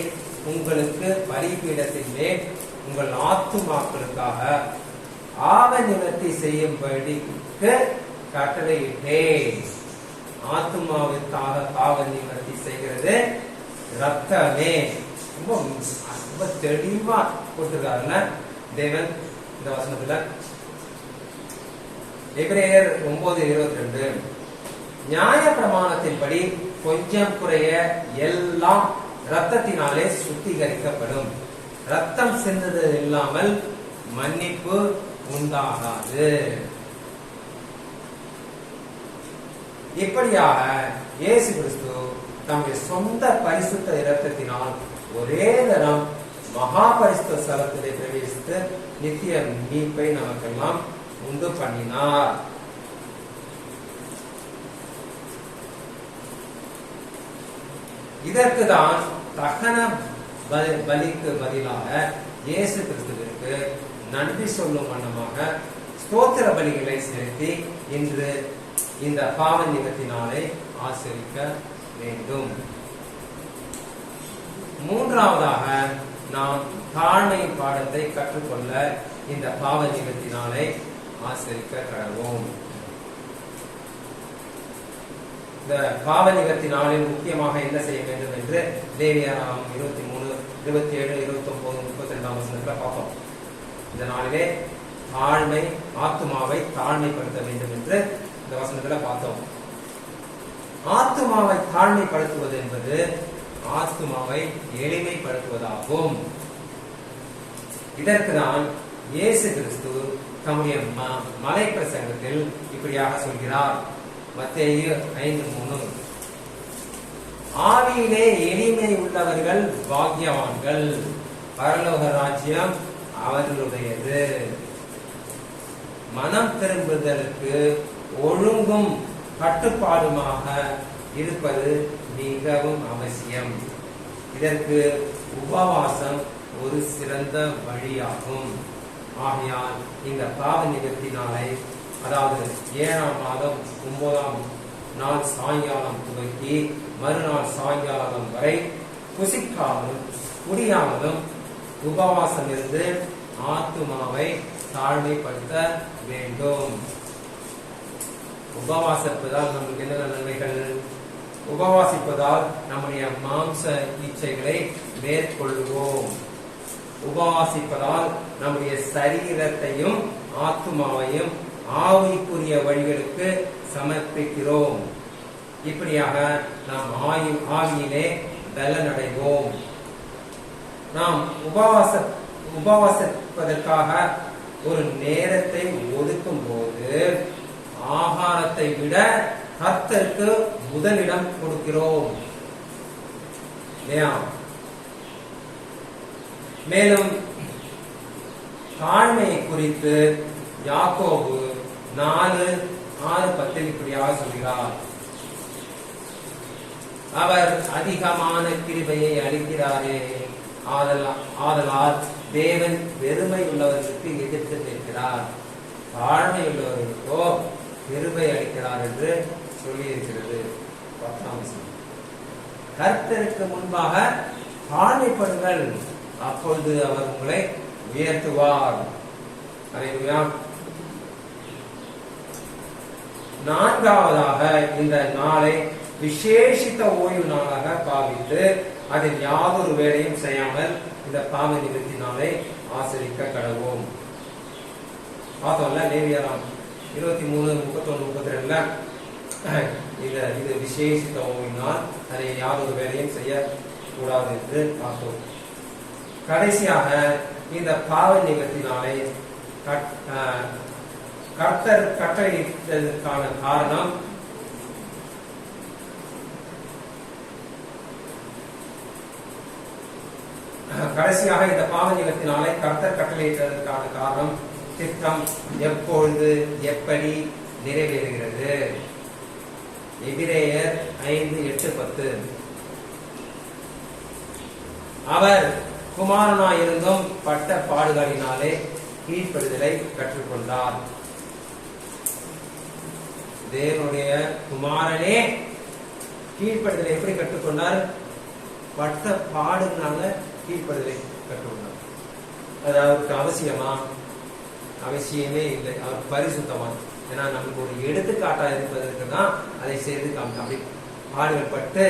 உங்களுக்கு பலிபீடத்தின் மேல் உங்கள் ஆத்துமாக்களுக்காக ஆவ நிவர்த்தி செய்யும்படிக்கு கட்டளையிட்டேன். ஆத்துமாவிற்காக பாவ நிவர்த்தி செய்கிறது ரத்தமே. ரொம்ப தெளிவா கொடுத்திருக்காருல்ல தேவன் இந்த வசனத்துல. எபிரேயர் 9:22. நியாய பிரமாணத்தின்படி கொஞ்சம் குறைய எல்லாம் இரத்தத்தினாலே சுத்திகரிக்கப்படும். ரத்தம் சிந்தது இல்லாமல் மன்னிப்பு உண்டாகாது. இப்படியாக இயேசு கிறிஸ்து தம்முடைய சொந்த பரிசுத்த இரத்தத்தினால் ஒரே தரம் மகா பரிசுத்த ஸ்தலத்திலே பிரவேசித்து நித்திய மீட்பை நமக்கெல்லாம் உண்டு பண்ணினார். இதற்குதான் தகன பலிக்கு பதிலாக இயேசு கிறிஸ்துவிற்கு நன்றி சொல்லும் வண்ணமாக ஸ்தோத்திர பலிகளை செலுத்தி இன்று இந்த பாவ நிவர்த்தினாலே ஆசரிக்க வேண்டும். மூன்றாவதாக நாம் தாழ்மை பாடத்தை கற்றுக்கொள்ள இந்த பாவ நிவர்த்தினாலே ஆசரிக்க கடவோம். இந்த பாவ நிவர்த்தி நாளில் முக்கியமாக என்ன செய்ய வேண்டும் என்று லேவியராகமம் 23, 27, 29, 32 வசனத்துல பார்த்தோம். இந்த நாளிலே தாழ்மை ஆத்துமாவை தாழ்மைப்படுத்த வேண்டும் என்று இந்த வசனத்துல பார்த்தோம். ஆத்துமாவை தாழ்மைப்படுத்துவது என்பது ஆத்துமாவை எளிமைப்படுத்துவதாகும். இதற்குதான் இயேசு கிறிஸ்து தம்முடைய மலை பிரசங்கத்தில் இப்படியாக சொல்கிறார். மத்தேயு 5:3 ஆவியிலே எளிமை உள்ளவர்கள் பாக்கியவான்கள், பரலோக ராஜ்யம் அவர்களுடையது. மனம் திரும்புதலுக்கு ஒழுங்கும் கட்டுப்பாடுமாக இருப்பது மிகவும் அவசியம். இதற்கு உபவாசம் ஒரு சிறந்த வழியாகும். ஆகையால் இந்த பாவ நிவர்த்தி நாளை, அதாவது 7ஆம் மாதம் 9ஆம் நாள் சாயங்காலம் துவக்கி மறுநாள் சாயங்காலம் வரை புசிக்காமலும் குடியாமலும் உபவாசம் இருந்து ஆத்துமாவை தாழ்மைப்படுத்த வேண்டும். உபவாசிப்பதால் நமக்கு என்ன நன்மைகள்? உபவாசிப்பதால் நம்முடைய மாம்ச இச்சைகளை மேற்கொள்வோம். உபவாசிப்பதால் நம்முடைய சரீரத்தையும் ஆத்துமாவையும் ஆவிக்குரிய வழிகளுக்கு சமர்ப்பிக்கிறோம். இப்படியாக நாம் ஆவியிலே பலனடைவோம். நாம் உபவாசிப்பதற்காக ஒரு நேரத்தை ஒதுக்கும் போது ஆகாரத்தை விட கர்த்தருக்கு முதலிடம் கொடுக்கிறோம். மேலும் தாழ்மையை குறித்து யாக்கோபு 4:6-10 இப்படியாக சொல்கிறார். அவர் அதிகமான கிருபையை அளிக்கிறாரே, ஆதலால் தேவன் பெருமை உள்ளவர்களுக்கு எதிர்த்து நிற்கிறார், தாழ்மை உள்ளவர்களுக்கோ கிருபை அளிக்கிறார் என்று சொல்லி இருக்கிறது. 10ஆம் வசனம். கர்த்தருக்கு முன்பாக தாழ்மைப்படுங்கள், அப்பொழுது அவர் உங்களை உயர்த்துவார். அல்லேலூயா. நான்காவதாக இந்த நாளை விசேஷித்த ஓய்வு நாளாக பாவித்து அதில் யாதொரு வேலையும் செய்யாமல் இந்த பாவ நிவர்த்தி நாளை ஆசரிக்க கடவோம். பார்த்தோம்ல லேவியராகமம் 23, 31, 32 இது விசேஷித்த ஓய்வு நாள், அதை யாதொரு வேலையும் செய்யக்கூடாது என்று பார்த்தோம். கடைசியாக இந்த பாவ நிவர்த்தி நாளை கர்த்தர் கட்டளையிட்டதற்கான காரணம் கடைசியாக இந்த பாவ நிவர்த்தி நாளை கர்த்தர் கட்டளையிட்டதற்கான காரணம் திட்டம் எப்பொழுது எப்படி நிறைவேறுகிறது. எபிரேயர் 5:8-10 அவர் குமாரனாயிருந்தும் பட்ட பாடுகளினாலே கீழ்ப்படுதலை கற்றுக்கொண்டார். தேவனுடைய குமாரனே கீழ்ப்படுதலை எப்படி கற்றுக்கொண்டார்? பட்ட பாடுனால கீழ்ப்படுதலை கற்றுக்கொண்டார். அது அவருக்கு அவசியமா? அவசியமே இல்லை. அவர் பரிசுத்தவான். ஏன்னா நமக்கு ஒரு எடுத்துக்காட்டா இருப்பதற்கு தான் அதை செய்து காமித்தார். அப்படி பாடுகள் பட்டு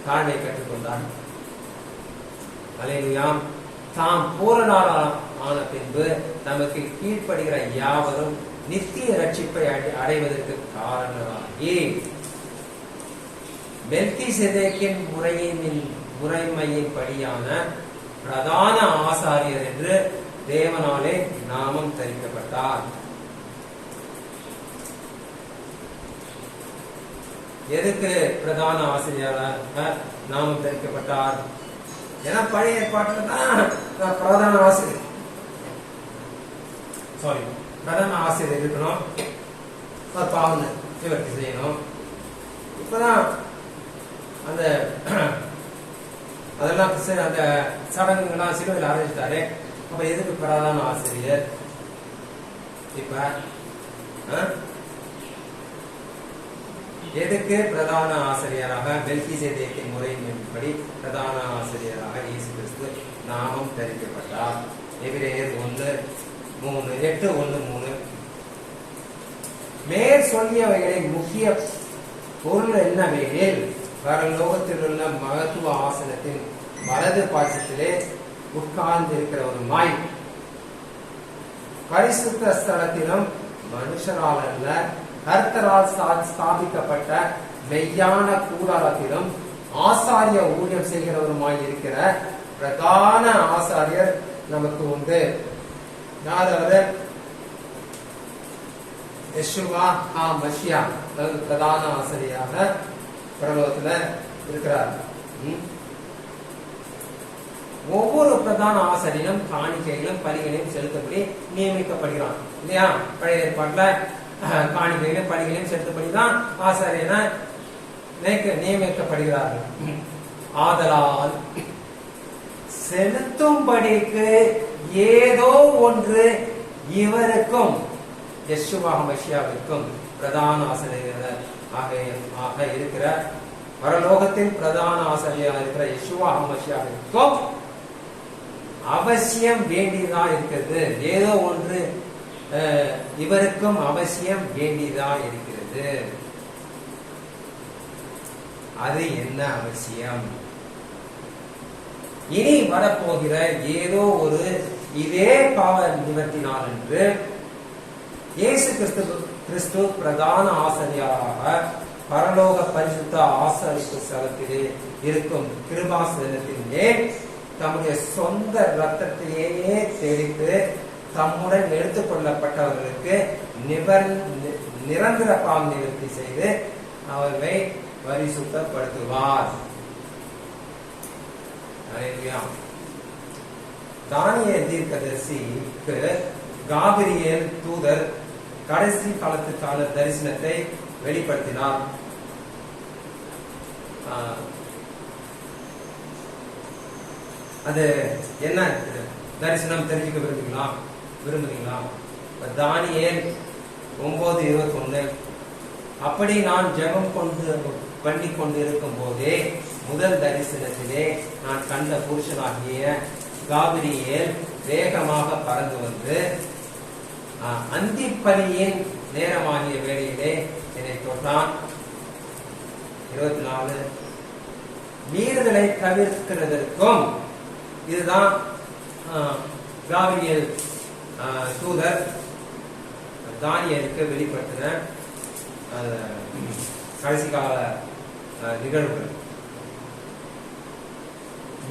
தாழ்மை கற்றுக்கொண்டார். அல்லேலூயா. தாம் பூரணரான பின்பு நமக்கு கீழ்ப்படுகிற யாவரும் நித்திய ரட்சிப்பை அடைவதற்கு காரணமாகி மெல்கிசேதேக்கின் முறைமையின் படியான பிரதான ஆசாரியர் என்று தேவனாலே நாமம் தரிக்கப்பட்டார். எதுக்கு பிரதான ஆசிரியராக நாமம் தரிக்கப்பட்டார்? ஏன்னா பழைய ஏற்பாட்டில் தான் பிரதான ஆசிரியர் இருக்கணும், பாவனை நிவர்த்தி செய்யணும். இப்பதான் அந்த அதெல்லாம் அந்த சடங்குகள்லாம் சிலுவையில் ஆரம்பிச்சிட்டாரு. அப்ப எதுக்கு பிரதான ஆசிரியர்? இப்ப எதுக்கு பிரதான ஆசிரியராக மெல்கிசேதேக்கின் முறையின்படி பிரதான ஆசிரியராக இயேசு கிறிஸ்து நாமம் தரிக்கப்பட்டார்? எபிரேயர் 1:3 மேற் சொல்லியவைகளின் முக்கிய பொருள் என்னவெனில், பரலோகத்தில் உள்ள மகத்துவ ஆசனத்தின் வலது பாட்சத்திலே உட்கார்ந்திருக்கிறவருமாய் பரிசுத்த ஸ்தலத்திலும் மனுஷரால் அல்ல கர்த்தரால் ஸ்தாபிக்கப்பட்ட மெய்யான கூடாரத்திலும் ஆசாரிய ஊழியம் செய்கிறவருமாய் இருக்கிற பிரதான ஆசாரியர் நமக்கு உண்டு. யார் அவர்? யெஷுவா மசியா, பிரதான ஆசிரியராக பரலோகத்துல இருக்கிறார். ஒவ்வொரு பிரதான ஆசிரியரும் காணிக்கைகளும் பலிகளையும் செலுத்தபடி நியமிக்கப்படுகிறான் இல்லையா? பழைய ஏற்பாட்டுல காணிக்கைகளும் பலிகளையும் செலுத்தபடிதான் ஆசாரியன நியமிக்கப்படுகிறார்கள். ஆதலால் செலுத்தும்படிக்கு ஏதோ ஒன்று இவருக்கும் யெஷுவா மசியாவிற்கும் பிரதான ஆசிரியராக இருக்கிற பரலோகத்தின் பிரதான ஆசிரியராக இருக்கிற யெஷுவா மசியாவிற்கும் அவசியம் வேண்டியதா இருக்கிறது. ஏதோ ஒன்று இவருக்கும் அவசியம் வேண்டியதா இருக்கிறது. அது என்ன அவசியம்? இனி வரப்போகிற ஏதோ ஒரு இதே பாவ நிவர்த்தினால் என்று இயேசு கிறிஸ்து பிரதான ஆசிரியராக பரலோக பரிசுத்த ஆசாரிப்பு ஸ்தலத்திலே இருக்கும் கிருபாசனத்தின் மேல் தம்முடைய சொந்த ரத்தத்தையே தெளித்து தம்முடன் எடுத்துக் கொள்ளப்பட்டவர்களுக்கு நிரந்தர பாவ நிவர்த்தி செய்து அவர்களை பரிசுத்தப்படுத்துவார். தானியேல் தீர்க்கதரிசிக்கு காபிரியேல் தூதர் கடைசி காலத்துக்கான தரிசனத்தை வெளிப்படுத்தினார். அது என்ன தரிசனம் தெரிஞ்சுக்க விரும்புகிறீங்களா? தானியேல் 9:21 அப்படி நான் ஜெபம் பண்ணி கொண்டிருக்கும் போதே முதல் தரிசனத்திலே நான் கண்ட புருஷனாகிய காபிரியேல் வேகமாக பறந்து வந்து அந்திப்பலியின் நேரமாகிய வேளையிலே என்னை தொட்டான். 24 மீறுதலை தவிர்க்கிறதற்கும் இதுதான் காபிரியேல் தூதர் தானியேலுக்கு வெளிப்படுத்தின கடைசி கால நிகழ்வுகள்.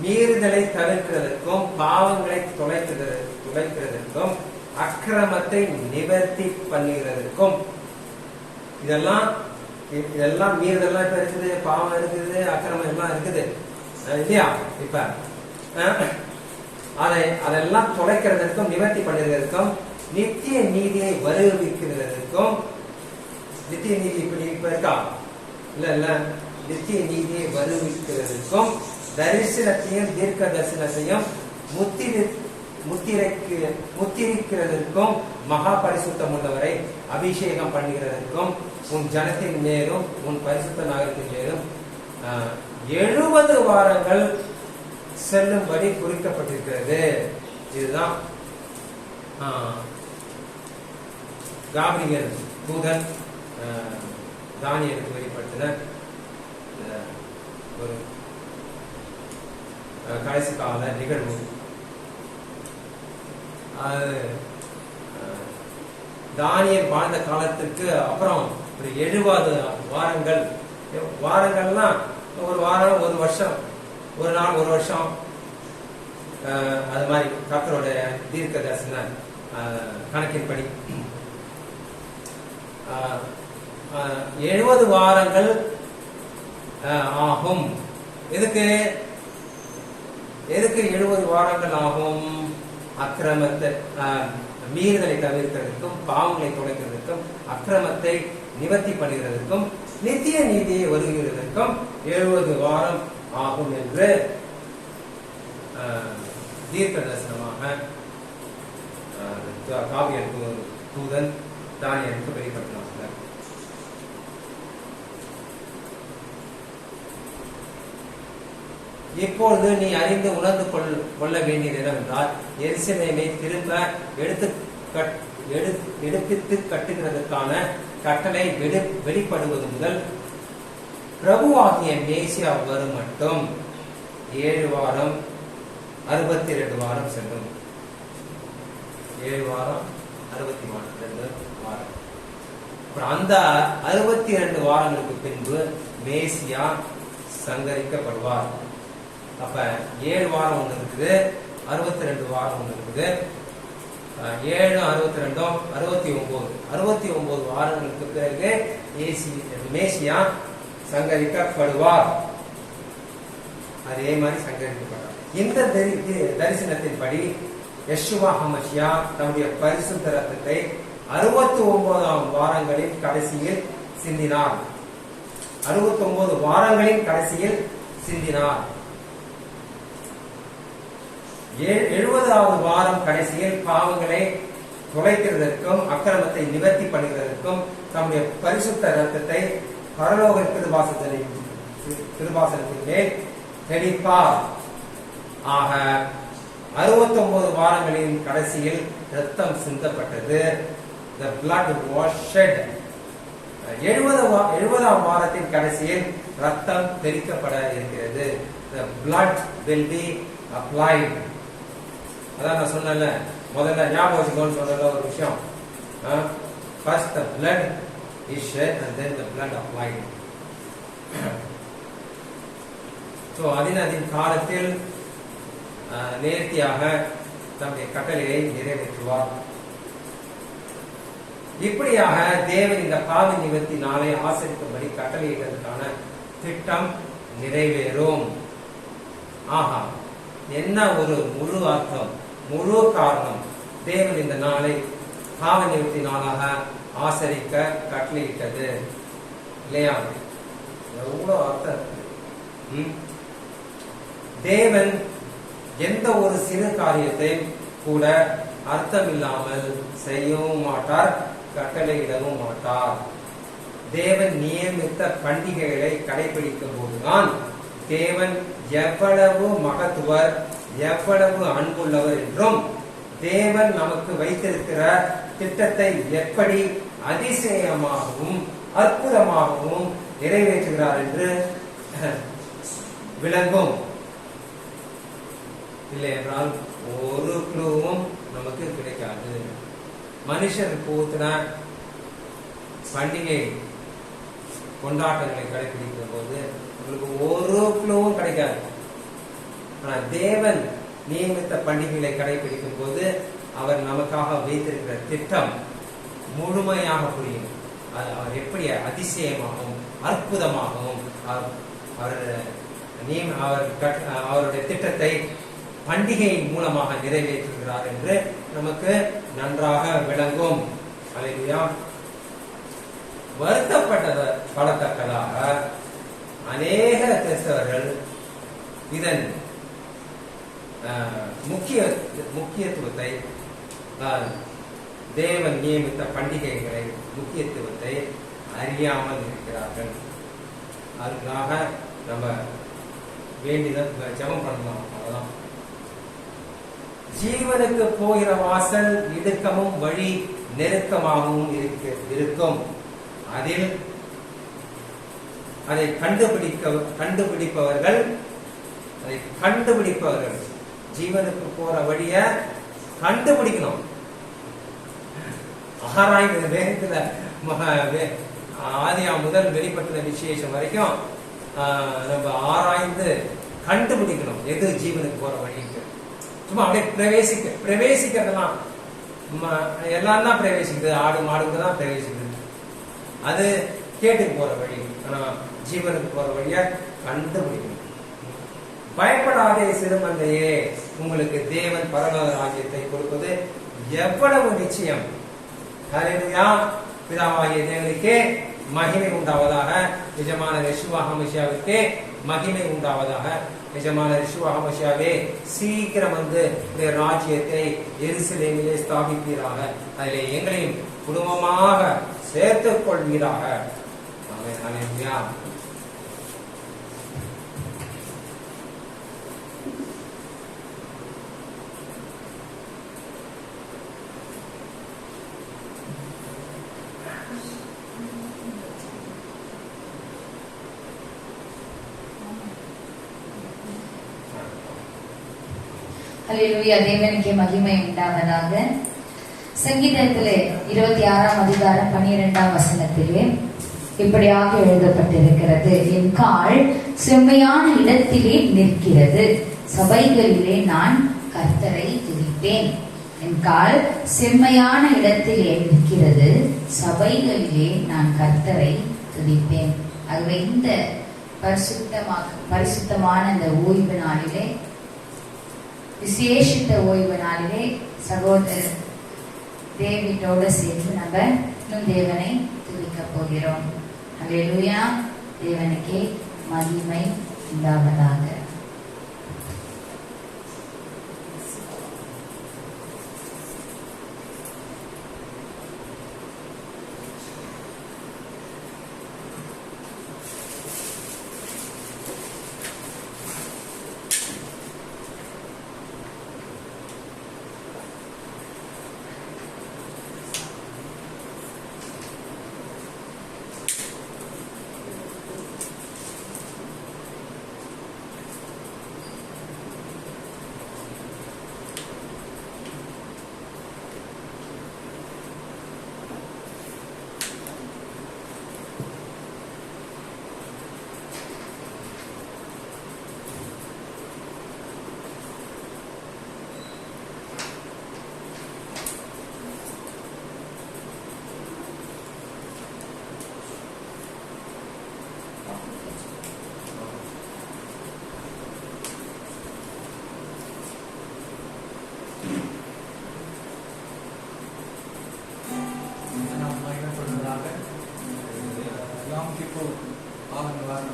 மீறுதலை தவிர்க்கிறதற்கும் பாவங்களை துளைக்கிறதற்கும் அக்கிரமத்தை நிவர்த்தி பண்ணுகிறதற்கும் இதெல்லாம் மீறுதெல்லாம் இப்ப இருக்குது, பாவம் இருக்குது, அக்கிரமம் எல்லாம் இருக்குது இல்லையா? இப்ப அதெல்லாம் துளைக்கிறதற்கும் நிவர்த்தி பண்ணுகிறதற்கும் நித்திய நீதியை வருவிக்கிறதற்கும் நித்திய நீதி இப்ப இருக்கா இல்ல நித்திய நீதியை வருவிக்கிறதற்கும் தரிசனத்தையும் தீர்க்க தரிசனத்தையும் முத்திரிக்கிறதற்கும் மகா பரிசுத்தம் உள்ளவரை அபிஷேகம் பண்ணுகிறதற்கும் உன் ஜனத்தின் மேலும் உன் பரிசுத்த நகரத்தின் மேலும் 70 வாரங்கள் செல்லும்படி குறிக்கப்பட்டிருக்கிறது. இதுதான் காபிரியேல் தூதன் தானியேலுக்கு வெளிப்படுத்தின ஒரு கடைசி கால நிகழ்வு. தானியேல் வாழ்ந்த காலத்திற்கு அப்புறம் ஒரு 70 வாரங்கள் வாரங்கள்லாம் ஒரு வாரம், ஒரு வருஷம், ஒரு நாள், ஒரு வருஷம், அது மாதிரி கர்த்தருடைய தீர்க்க தரிசன கணக்கின்படி 70 வாரங்கள் ஆகும். எதுக்கு 70 வாரங்கள் ஆகும்? அக்கிரமத்தை மீறுதலை தவிர்க்கிறதுக்கும், பாவங்களை துடைக்கிறதுக்கும், அக்கிரமத்தை நிவர்த்தி பண்ணுகிறதுக்கும், நித்திய நீதியை வருகிறதற்கும் 70 வாரம் ஆகும் என்று தீர்க்க தரிசனமாக காவியன் தூதன் தானியேலுக்கு வெளிப்படுத்தினார். இப்பொழுது நீ அறிந்து உணர்ந்து கொள்ள வேண்டியது என்னவென்றால், எருசலேமை திரும்ப எடுப்பித்து கட்டுகிறதுக்கான கட்டளை வெளிப்படுவது முதல் பிரபுவாகிய மேசியா வரும் மட்டும் 7 வாரம் 62 வாரம் செல்லும். 7 வாரம் 62 வாரம். அப்புறம் அந்த 62 வாரங்களுக்கு பின்பு மேசியா சங்கரிக்கப்படுவார். அப்ப 7 வாரம் ஒண்ணு இருக்குது, 62 வாரம் ஒண்ணு இருக்குது. 7 62 69 வாரங்களுக்கு பிறகு மேசியா சங்கரிக்கப்படுவார். அதே மாதிரி சங்கரிக்கப்படுவார். இந்த தரிசனத்தின்படி யெஷுவா ஹமஷியா தன்னுடைய பரிசுத்த இரத்தத்தை 69ஆம் வாரங்களின் கடைசியில் சிந்தினார். 69 வாரங்களின் கடைசியில் சிந்தினார். 70வது வாரம் கடைசியில் பாவங்களை தொலைக்கிறதற்கும், அக்கிரமத்தை நிவர்த்தி பண்ணுகிறதற்கும் தம்முடைய பரிசுத்த இரத்தத்தை பரலோக கிருபாசனத்தின் மேல் தெளிப்பார். ஆக 69 வாரங்களின் கடைசியில் ரத்தம் சிந்தப்பட்டது. The blood was shed. 70ஆம் வாரத்தின் கடைசியில் ரத்தம் தெளிக்கப்பட இருக்கிறது. The blood will be applied. அதான் நான் சொன்னல, முதல்ல ஞாபகம் வச்சுக்கோன்னு சொன்ன ஒரு விஷயம். First the blood is shed and then the blood applied. So அதன் காலத்தில் நேர்த்தியாக தம்முடைய கட்டளையை நிறைவேற்றுவார். இப்படியாக தேவன் இந்த பாவ நிவர்த்தி நாளை ஆசரிக்கும்படி கட்டளையிடுவதற்கான திட்டம் நிறைவேறும். ஆஹா, என்ன ஒரு முழு அர்த்தம், முழு காரணம்! தேவன் இந்த நாளை பாவ நிவர்த்தி நாளாக ஆசரிக்க கட்டளையிட்டது இல்லையா? எவ்வளவு அர்த்தம் இருக்கு. தேவன் எந்த ஒரு சிறு காரியத்தை கூட அர்த்தம் இல்லாமல் செய்யவும் மாட்டார், கட்டளையிடவும் மாட்டார். தேவன் நியமித்த பண்டிகைகளை கடைபிடிக்கும் போதுதான் தேவன் எவ்வளவு மகத்துவர், எவ்வளவு அன்புள்ளவர் என்றும், தேவன் நமக்கு வைத்திருக்கிற திட்டத்தை எப்படி அதிசயமாகவும் அற்புதமாகவும் நிறைவேற்றுகிறார் என்று விளங்கும். இல்லை என்றால் ஒரு க்ளூவும் நமக்கு கிடைக்காது. மனுஷர் போத்தின பண்டிகை கொண்டாட்டங்களை கடைபிடிக்கும் போது உங்களுக்கு ஒரு க்ளூவும் கிடைக்காது. ஆனா தேவன் நியமித்த பண்டிகைகளை கடைபிடிக்கும் போது அவர் நமக்காக வைத்திருக்கிற திட்டம் முழுமையாக புரியும். அவர் எப்படி அதிசயமாகவும் அற்புதமாகவும் அவருடைய திட்டத்தை பண்டிகையின் மூலமாக நிறைவேற்றுகிறார் என்று நமக்கு நன்றாக விளங்கும். அல்லேலூயா. வருத்தப்படத்தக்கதாக அநேக கிறிஸ்தவர்கள் இதன் முக்கியத்துவத்தை, தேவன் நியமித்த பண்டிகைகளை முக்கியத்துவத்தை அறியாமல் இருக்கிறார்கள். அதுக்காக நம்ம வேண்டிதான் ஜெபம் பண்ணலாம். அவ்வளவுதான். ஜீவனுக்கு போகிற வாசல் இடுக்கமும் வழி நெருக்கமாகவும் இருக்கும். அதில் அதை கண்டுபிடிப்பவர்கள் ஜீவனுக்கு போற வழிய கண்டுபிடிக்கணும். ஆராய்ந்து வேகத்துல ஆதியாம் முதல் வெளிப்பட்ட விசேஷம் வரைக்கும் நம்ம ஆராய்ந்து கண்டுபிடிக்கணும் எது ஜீவனுக்கு போற வழிக்கு. சும்மா அப்படியே பிரவேசிக்கிறதெல்லாம் எல்லாம் தான் பிரவேசிக்குது, ஆடு மாடுங்க தான் பிரவேசிக்குது, அது கேட்டுக்கு போற வழி. ஆனா ஜீவனுக்கு போற வழிய கண்டுபிடிக்கணும். பயப்படாதே சிறுமந்தையே, உங்களுக்கு தேவன் பரலோக ராஜ்யத்தை கொடுப்பது எவ்வளவு நிச்சயம். ஹல்லேலூயா. பிதாவாகிய தேவனுக்கே மகிமை உண்டாவதாக. நிஜமான யெஷுவா ஹமஷியாவுக்கே மகிமை உண்டாவதாக. நிஜமான யெஷுவா ஹமஷியாவே சீக்கிரம் வந்து ராஜ்யத்தை எருசலேமிலே ஸ்தாபிப்பீராக. அதிலே எங்களையும் குடும்பமாக சேர்த்துக் கொள்வீராக. ஆமென். ஹல்லேலூயா. ஹல்லேலூயா. தேவனுக்கே மகிமை உண்டாவதாக. சங்கீதத்திலே 26ஆம் அதிகாரம் 12ஆம் வசனத்திலே இப்படியாக எழுதப்பட்டிருக்கிறது, என் கால் செம்மையான இடத்திலே நிற்கிறது, சபைகளிலே நான் கர்த்தரை துதிப்பேன். என் கால் செம்மையான இடத்திலே நிற்கிறது, சபைகளிலே நான் கர்த்தரை துதிப்பேன். ஆகவே இந்த பரிசுத்தமான இந்த ஓய்வு நாளிலே, விசேஷித்த ஓய்வு நாளிலே சகோதரர் டேவிட்டோடு சேர்ந்து நம்ம இன்னும் தேவனை துதிக்க போகிறோம். ஹல்லேலூயா. தேவனுக்கே மகிமை உண்டாவதாக.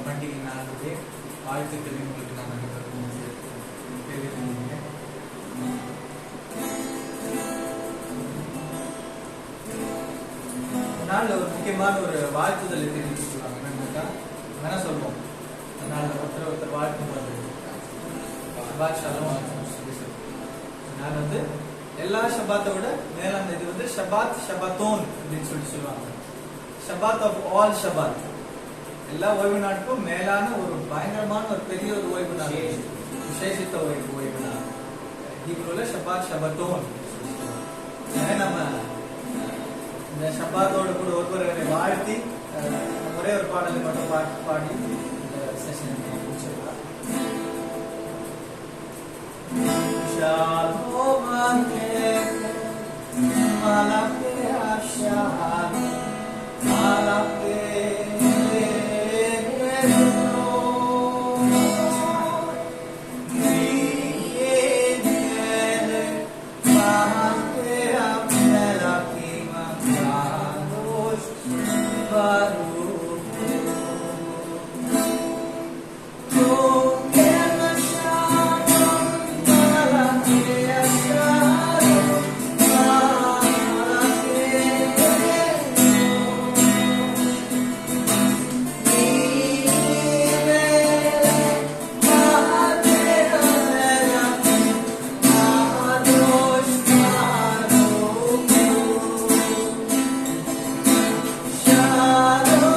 பண்டிகை நாளுடைய வாழ்த்துக்களை உங்களுக்கு நான் தெரிவிக்கிறேன். நாளில் ஒரு முக்கியமான ஒரு வாழ்த்துதலை தெரிவித்து சொல்லுவாங்க. என்னன்னாக்கா வேணா சொல்லுவோம், அதனால ஒருத்தர் வாழ்த்தும் போது நான் வந்து எல்லா ஷபாத்தை விட மேலான இது வந்து ஷபாத் ஷபாத்தோன் அப்படின்னு சொல்லுவாங்க. ஷபாத் ஆஃப் ஆல் ஷபாத், எல்லா ஓய்வு நாட்களும் மேலான ஒரு பயங்கரமான ஒரு பெரிய ஒரு ஓய்வு நாள், விசேஷித்த ஓய்வு நாள். ஹீப்ரூல ஷபாத் ஷபாத்தோன். நம்ம இந்த ஷபாத்தோடு கூட ஒருவரை வாழ்த்தி ஒரே ஒரு பாடலை மட்டும் பாடி இந்த செஷன் முடிச்சிருக்காங்க. Shalom.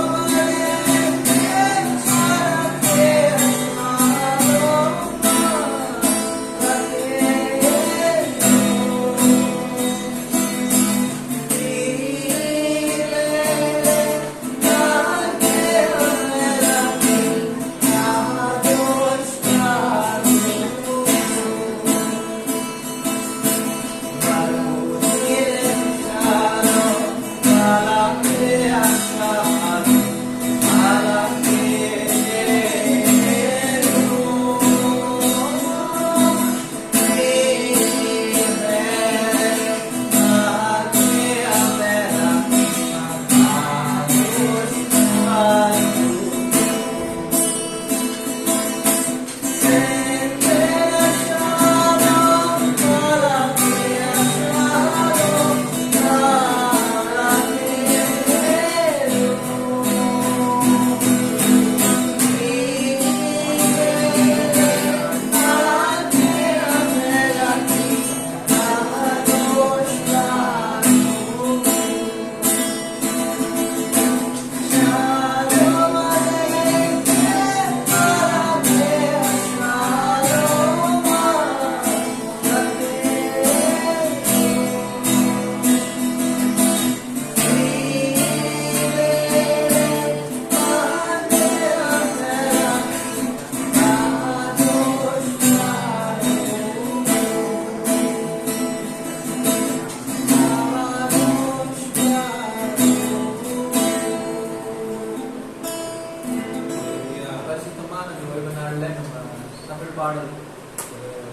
தமிழ் பாடல்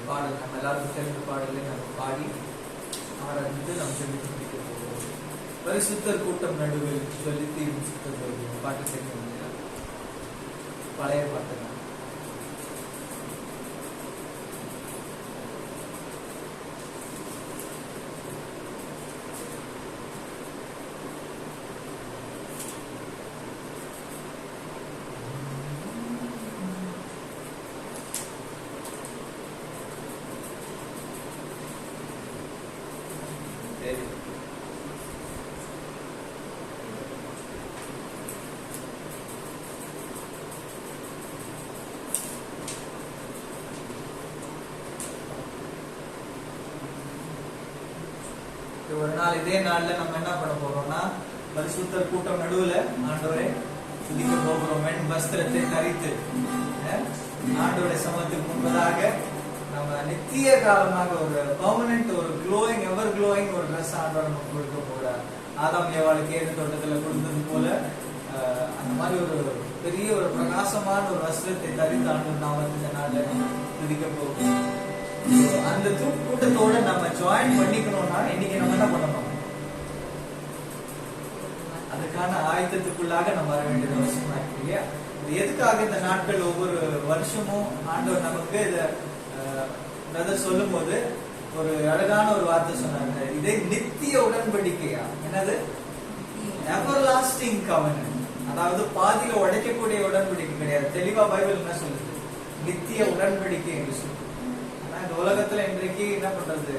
பாடல் நம்ம எல்லாருக்கும் தெரிஞ்ச பாடலை நம்ம பாடி ஆரம்பித்து நம்ம சொல்லி முடிக்க போகிறோம். பரிசுத்தர் கூட்டம் நடுவில் சொல்லி தீரும் சுத்தர் பாட்டு தெரியும் இல்லையா? பழைய பாட்டு தான். ஒரு நாள் இதே நாள்ல நம்ம என்ன பண்ண போறோம்னா பரிசுத்தர் கூட்டம் நடுவுல ஆண்டவரை துதிக்க போகிறோம். மென் வஸ்திரத்தை தரித்து ஆண்டவருடைய சமூகத்துக்கு முன்பதாக நம்ம நித்திய காலமாக ஒரு பெர்மனன்ட் ஒரு க்ளோயிங் எவர் க்ளோயிங் ஒரு ட்ரெஸ் ஆண்டவர் நமக்கு கொடுக்க போறார். ஆதாம் ஏவாளுக்கு ஏது தோட்டத்துல கொடுத்தது போல அந்த மாதிரி ஒரு பெரிய ஒரு பிரகாசமான ஒரு வஸ்திரத்தை தரித்து ஆண்டவர் நாம நாள்ல துதிக்க போகிறோம். அந்த கூட்டத்தோட நம்ம ஜாயின் பண்ணிக்கணும்னா இன்னைக்கு நம்ம என்ன பண்ணணும்? அதுக்கான ஆயத்தத்துக்குள்ளாக நம்ம வர வேண்டியது அவசியமா இருக்கு இல்லையா? எதுக்காக இந்த நாட்கள் ஒவ்வொரு வருஷமும் ஆண்டவர் நமக்கு இத பிரதர் சொல்லும் போது ஒரு அழகான ஒரு வார்த்தை சொன்னாங்க. இதே நித்திய உடன்படிக்கையா? என்னது? எவர்லாஸ்டிங் கவெனன்ட். அதாவது பாதியில உடைக்கக்கூடிய உடன்படிக்கை கிடையாது. தெளிவா பைபிள் என்ன சொல்லுது? நித்திய உடன்படிக்கை என்று சொல்லுது. இந்த உலகத்துல இன்றைக்கு என்ன பண்றது?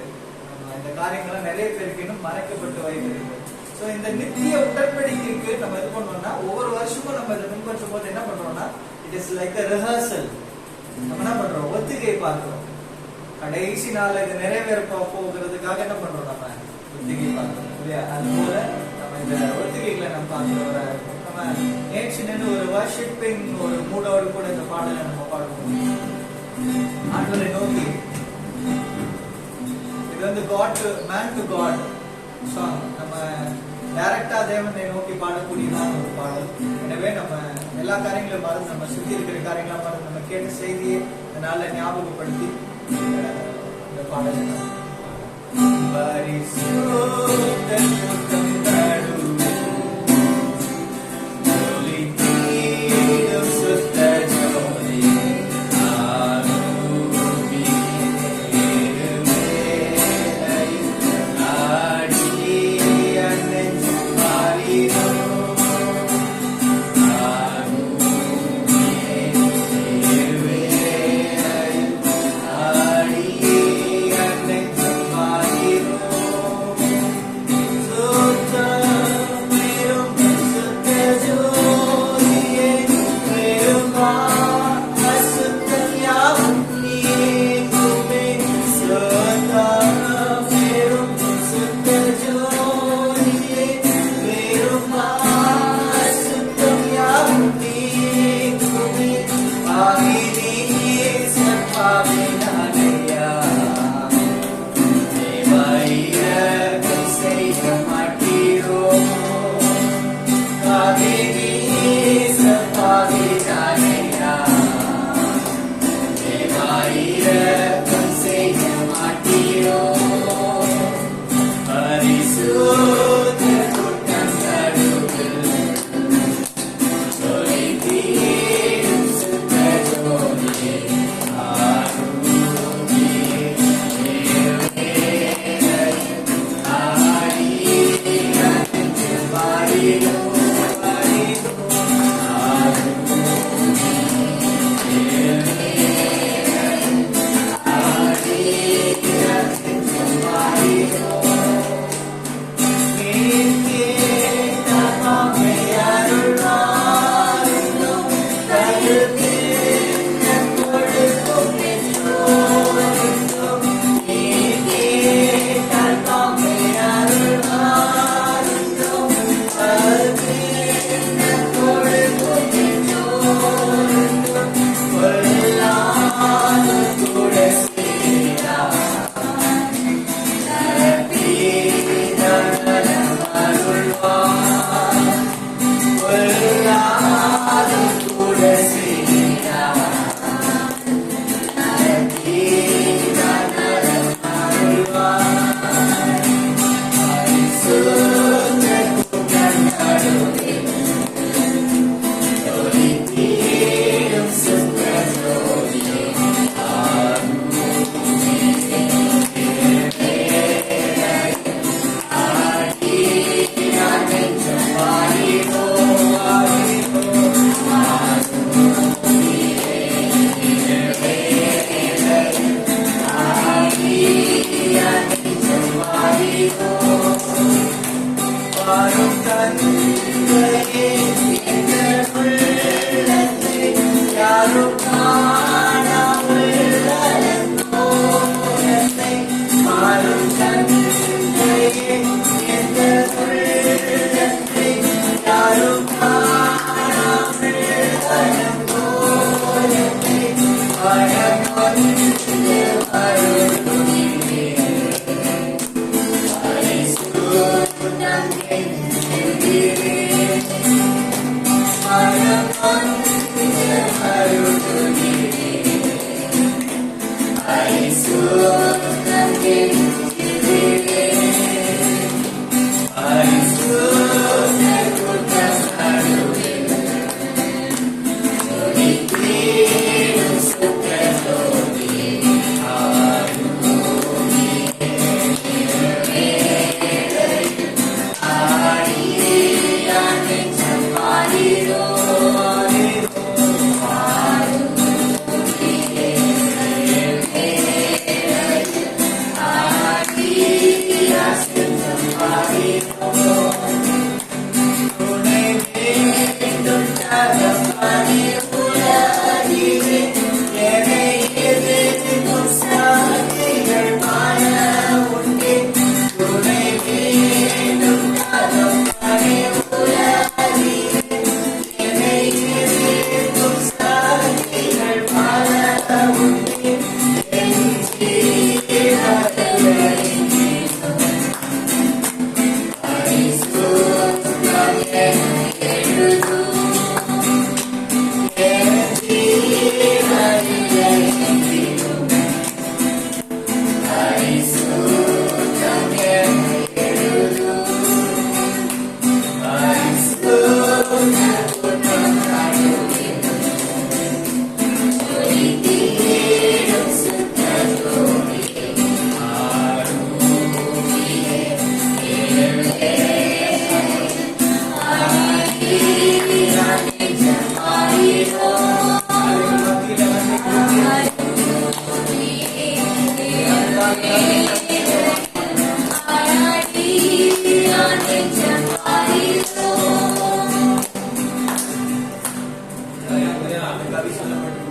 இந்த காரியங்கள்லாம் நிறைய பேருக்கு இன்னும் மறைக்கப்பட்டு வைக்கிறது. சோ இந்த நித்திய உடன்படிக்கைக்கு நம்ம இது பண்ணோம்னா ஒவ்வொரு வருஷமும் நம்ம இதை பின்பற்றும் போது என்ன பண்றோம்னா it is like a rehearsal. நம்ம என்ன பண்றோம்? ஒத்திகை பார்க்கிறோம். கடைசி நாள் இது நிறைவேற போகிறதுக்காக என்ன பண்றோம்? நம்ம ஒத்திகை பார்க்கிறோம் இல்லையா? அது போல நம்ம இந்த ஒத்திகைகளை நம்ம பார்க்கிறோம். நம்ம நேற்று ஒரு வர்ஷிப்பிங் ஒரு மூடோடு கூட இந்த பாடலை நம்ம பாடுவோம். ஆண்டவரை நோக்கி இது வந்து God to man to God song. நம்ம டைரக்டா தேவனை நோக்கி பாடக்கூடியதான ஒரு பாடல். எனவே நம்ம எல்லா காரியங்களும் மறந்து நம்ம சுத்தி இருக்கிற காரியங்களும் மறந்து நம்ம கேட்ட செய்தியை இதனால ஞாபகப்படுத்தி இந்த பாடலை So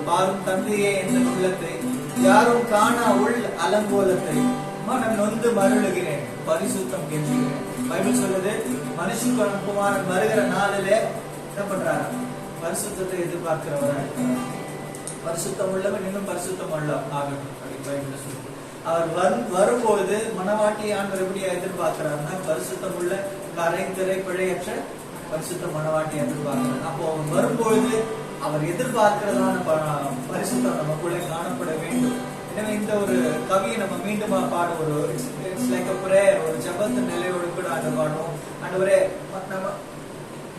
பாரும் தந்தையே என்ற உள்ளத்தை யாரும் காணா உள் அலங்கோலத்தை மனம் நொந்து மருளுகிறேன் பரிசுத்தம் கெஞ்சுகிறேன். பைபிள் சொல்லுது மனுஷகுமாரன் வருகிற நாளிலே என்ன பண்றாரு? பரிசுத்தத்தை எதிர்பார்க்கிறவரா இருக்கிறார். பரிசுத்தம் உள்ளவன் இன்னும் பரிசுத்தம் ஆகணும் அப்படின்னு பைபிள் சொல்லுது. அவர் வரும்போது மனவாட்டி ஆண்டவர் எப்படியா எதிர்பார்க்கிறாருன்னா பரிசுத்தம் உள்ள கரை திரை பிழையற்ற பரிசுத்த மனவாட்டி எதிர்பார்க்கிறார். அப்போ அவர் வரும்பொழுது அவர் எதிர்பார்க்கிறதான பரிசுத்தம் நமக்குள்ளே காணப்பட வேண்டும். எனவே இந்த ஒரு கவியை நம்ம மீண்டும் பாட ஒரு இட்ஸ் லைக் a prayer, ஒரு ஜெபத்து நிலையோடு கூட ஆண்டு பாடுவோம். ஆண்டவரே, நம்ம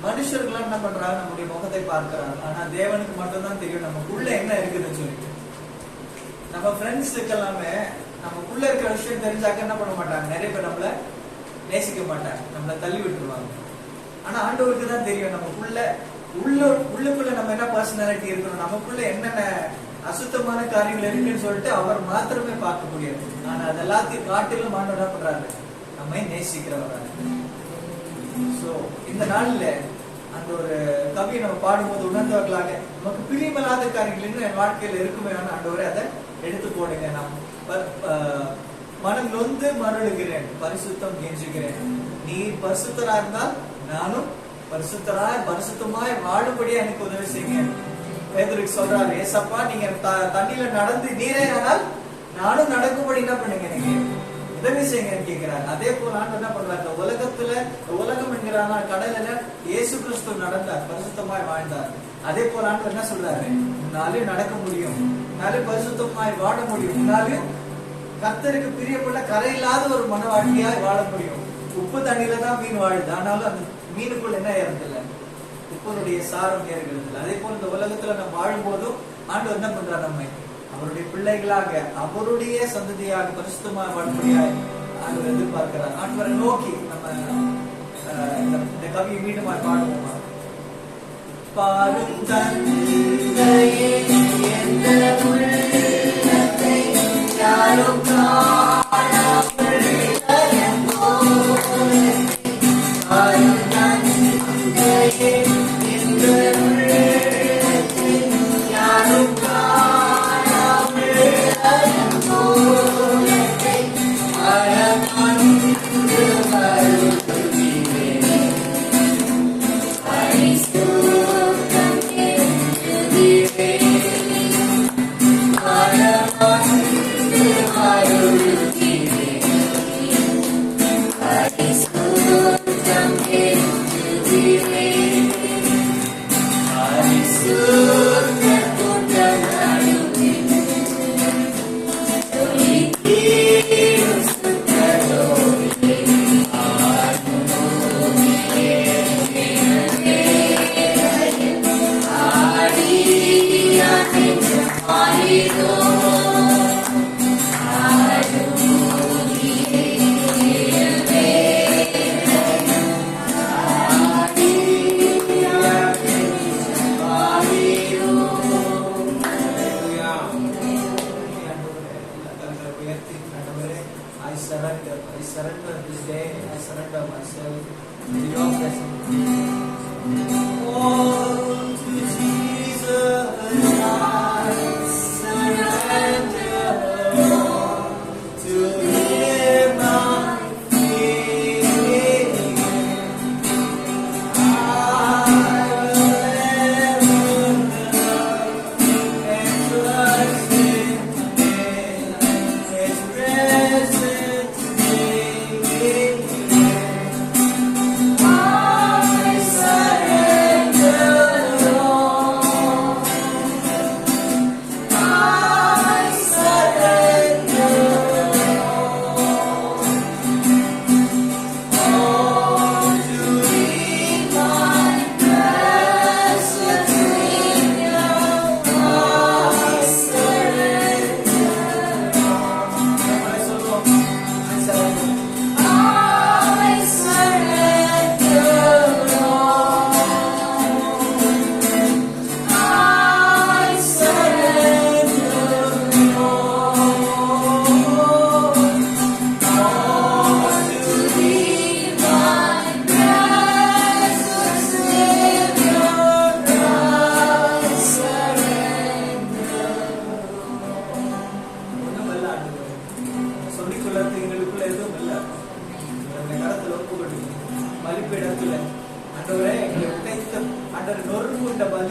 மனுஷர்கள் என்ன பண்றாங்க? நம்முடைய முகத்தை பார்க்கிறாங்க. ஆனா தேவனுக்கு மட்டும்தான் தெரியும் நமக்குள்ள என்ன இருக்குதுன்னு சொல்லிட்டு. நம்ம ஃப்ரெண்ட்ஸுக்கு எல்லாமே நமக்குள்ள இருக்கிற விஷயம் தெரிஞ்சாக்க என்ன பண்ண மாட்டாங்க? நிறைய பேர் நம்மள நேசிக்க மாட்டாங்க, நம்மள தள்ளி விட்டுருவாங்க. ஆனா ஆண்டவருக்கு தான் தெரியும் நமக்குள்ள உள்ளுக்குள்ள நம்ம என்ன பர்சனாலிட்டி இருக்கணும், நமக்குள்ள என்னென்ன அசுத்தமான காரியங்கள் இருக்குன்னு சொல்லிட்டு அவர் மாத்திரமே பார்க்க முடியாது. ஆனா அது எல்லாத்தையும் காட்டிலும் ஆண்டவர் என்ன பண்றாரு? நம்மை நேசிக்கிறவராக. சோ இந்த நாள்ல அந்த ஒரு கவியை நம்ம பாடும்போது உணர்ந்தவர்களாக நமக்கு பிரியமில்லாத காரியங்கள் இன்னும் என் வாழ்க்கையில இருக்குமே ஆண்டவரே அதை எடுத்து போடுங்க. நான் மனம் நொந்து மருளுகிறேன், பரிசுத்தம் கெஞ்சுகிறேன். நீ பரிசுத்தரா இருந்தால் நானும் பரிசுத்தமாய் வாழும்படியா எனக்கு உதவி செய்யுங்க. பேதுருக்கு சொல்றாரு, ஏசப்பா நீங்க தண்ணியில நடந்து நீரே ஆனால் நானும் நடக்கும்படி என்ன பண்ணுங்க, நீங்க உதவி செய்யுங்க கேட்கிறாரு. அதே போல ஆண்டு என்ன பண்றாரு? உலகத்துல உலகம் என்கிறானா கடல்ல இயேசு கிறிஸ்து நடந்தார், பரிசுத்தமாய் வாழ்ந்தார். அதே போல ஆண்டு என்ன சொல்றாரு? உன்னாலே நடக்க முடியும், உன்னாலே பரிசுத்தமாய் வாழ முடியும், உன்னாலே கர்த்தருக்கு பிரியப்பட்ட கரையில்லாத ஒரு மனவாழ்க்கையாய் வாழ முடியும். உப்பு தண்ணியில தான் மீன் வாழுது, ஆனாலும் அந்த மீனுக்குள்ள என்ன ஏறதில்ல? உப்புனுடைய சாரம் ஏறுகிறது. அதே போல இந்த உலகத்துல நம்ம வாழும் போதும் ஆண்டு என்ன பண்றார்? நம்மை அவருடைய பிள்ளைகளாக அவருடைய சந்ததியாக பரிசுத்தமாக வாழும்படியாய் ஆண்டவர் எதிர்பார்க்கிறார். ஆண்டவரை நோக்கி நம்ம இந்த கவியை மீண்டும் பாடுவோமா? பாடும் தந்தையே எந்த உள்ளத்தை யாரும்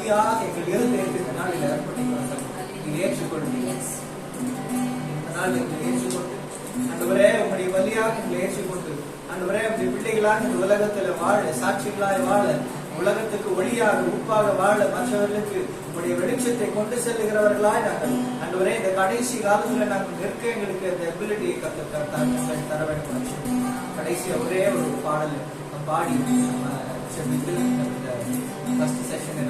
பலியாக எங்கள் இருதயத்தை இந்த நாளில் அர்ப்பணிக்கிறோம். நீங்க ஏற்றுக்கொள்ளுங்க. இந்த நாள் எங்களை ஏற்றுக்கொண்டு ஆண்டவரே உங்களுடைய பலியாக எங்களை ஏற்றுக்கொண்டு ஆண்டவரே உங்களுடைய பிள்ளைகளாக இந்த உலகத்துல வாழ, சாட்சிகளாய் வாழ, உலகத்துக்கு ஒளியாக உப்பாக வாழ, மற்றவர்களுக்கு உங்களுடைய வெளிச்சத்தை கொண்டு செல்லுகிறவர்களாய் நாங்கள் ஆண்டவரே இந்த கடைசி காலத்துல நாங்கள் நிற்க எங்களுக்கு அந்த எபிலிட்டியை தர வேண்டும். கடைசியா ஒரே ஒரு பாடல் பாடி செபித்து இந்த ஃபர்ஸ்ட் செஷனை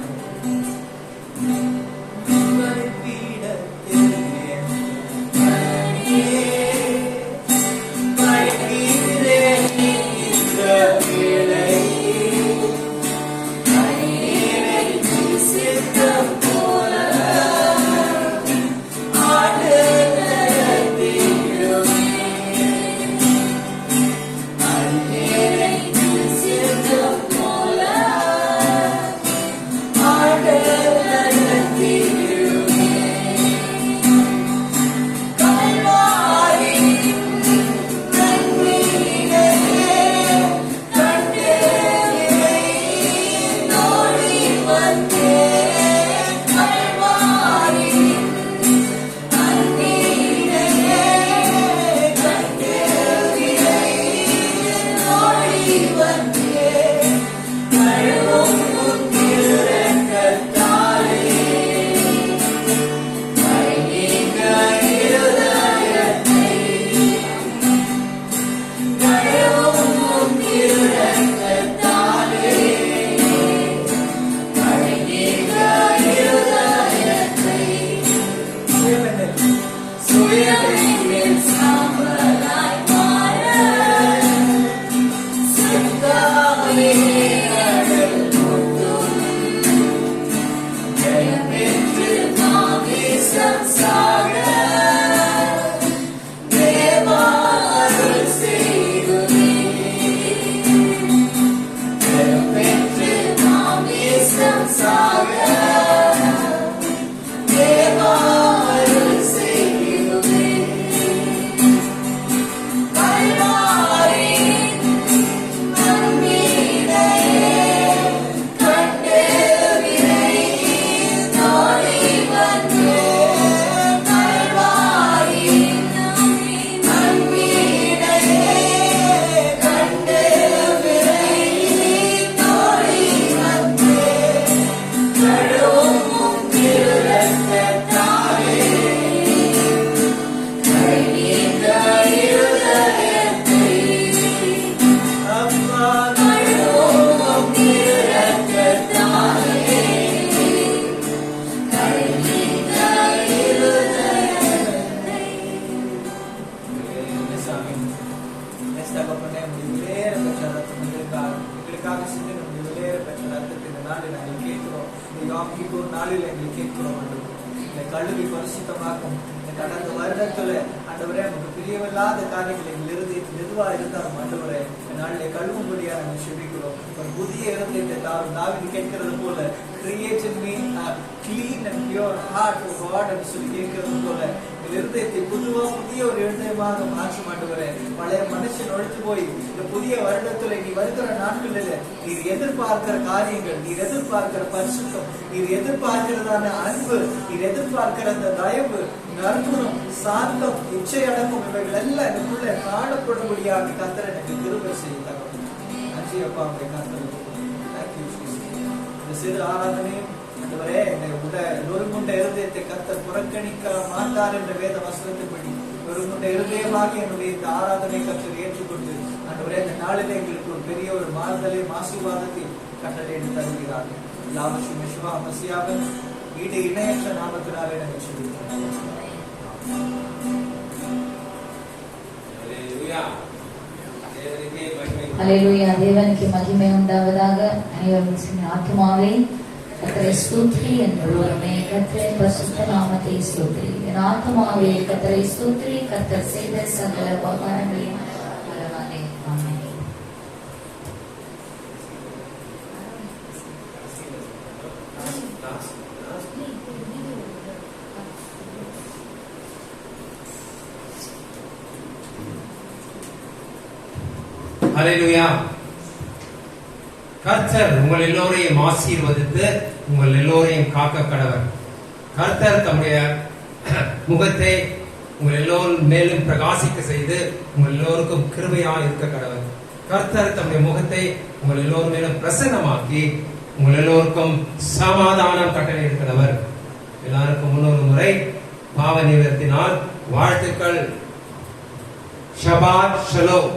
கழுவி பரிசுத்தமாக்கும். கடந்த வருடத்துல ஆண்டவரே நமக்கு பிரியமில்லாத காரியங்கள் எங்கள் இருதயத்தில் எதுவா இருந்தாலும் ஆண்டவரே நாளிலே கழுவும்படியா நாங்கள் செபிக்கிறோம். ஒரு புதிய இருதயத்தை தாவீது கேட்கிறது போல create in me a clean and pure heart, O God, என்று சொல்லி கேட்கிறது போல இருதயத்தை புதிய ஒரு இருதயமாக மாற்ற மாட்டுவரே. பழைய மனுஷன் ஒழித்து போய் இந்த புதிய வருடத்துல நீ வருகிற நாட்களில் நீர் எதிர்பார்க்கிற காரியங்கள், நீர் எதிர்பார்க்கிற பரிசுத்தம், நீர் எதிர்பார்க்கிறதான அன்பு, நீர் எதிர்பார்க்கிற அந்த தயவு, நற்குணம், சாந்தம், இச்சை அடக்கம் இவைகள் எல்லாம் எனக்குள்ள காணப்படும்படியாக கர்த்தர் எனக்கு கிருபை செய்தார். நன்றி அப்பா, உங்களுடைய கர்த்தர் இந்த சிறு ஆராதனையும் ஆண்டவரே நொறுங்குண்ட இருதயத்தை கர்த்தர் புறக்கணிக்க மாட்டார் என்ற வேத வசனத்தின்படி நொறுங்குண்ட இருதயமாக என்னுடைய இந்த ஆராதனை கர்த்தர் ஏற்றுக்கொண்டு ஆண்டவரே இந்த நாளிலே எங்களுக்கு ஒரு பெரிய ஒரு மாறுதலையும் ஆசீர்வாதத்தையும் கட்டளை எடுத்து தருகிறார்கள். லாபசி மெஷுவா மசியாவின் ஈடு இணையற்ற நாமத்தினாலே நாங்கள் சொல்லியிருக்கிறோம். ஹல்லேலூயா. தேவனுக்கு மகிமை உண்டாவதாக. அனைவரும் ஆத்மாவே கர்த்தரை ஸ்தோத்திரி என்பவருமே கர்த்தரின் பரிசுத்த நாமத்தை ஸ்தோத்திரி. என் ஆத்மாவே கர்த்தரை ஸ்தோத்திரி, கர்த்தர் செய்த சகல உபகாரங்களையும் மறவாதே. ஆமென். ஹல்லேலூயா. கர்த்தர் உங்கள் எல்லோரையும் ஆசீர்வதித்து உங்கள் எல்லோரையும் காக்க கடவர். கர்த்தர் தம்முடைய முகத்தை உங்கள் எல்லோரும் மேலும் பிரகாசிக்க செய்து உங்கள் எல்லோருக்கும் கிருபையாக இருக்க கடவர். கர்த்தர் தம்முடைய முகத்தை உங்கள் எல்லோரும் மேலும் பிரசன்னமாக்கி உங்கள் எல்லோருக்கும் சமாதானம் கட்டளை இருக்கிறவர். எல்லாருக்கும் முன்னொரு முறை பாவ நிவர்த்தினால் வாழ்த்துக்கள். ஷபாத் ஷலோம்.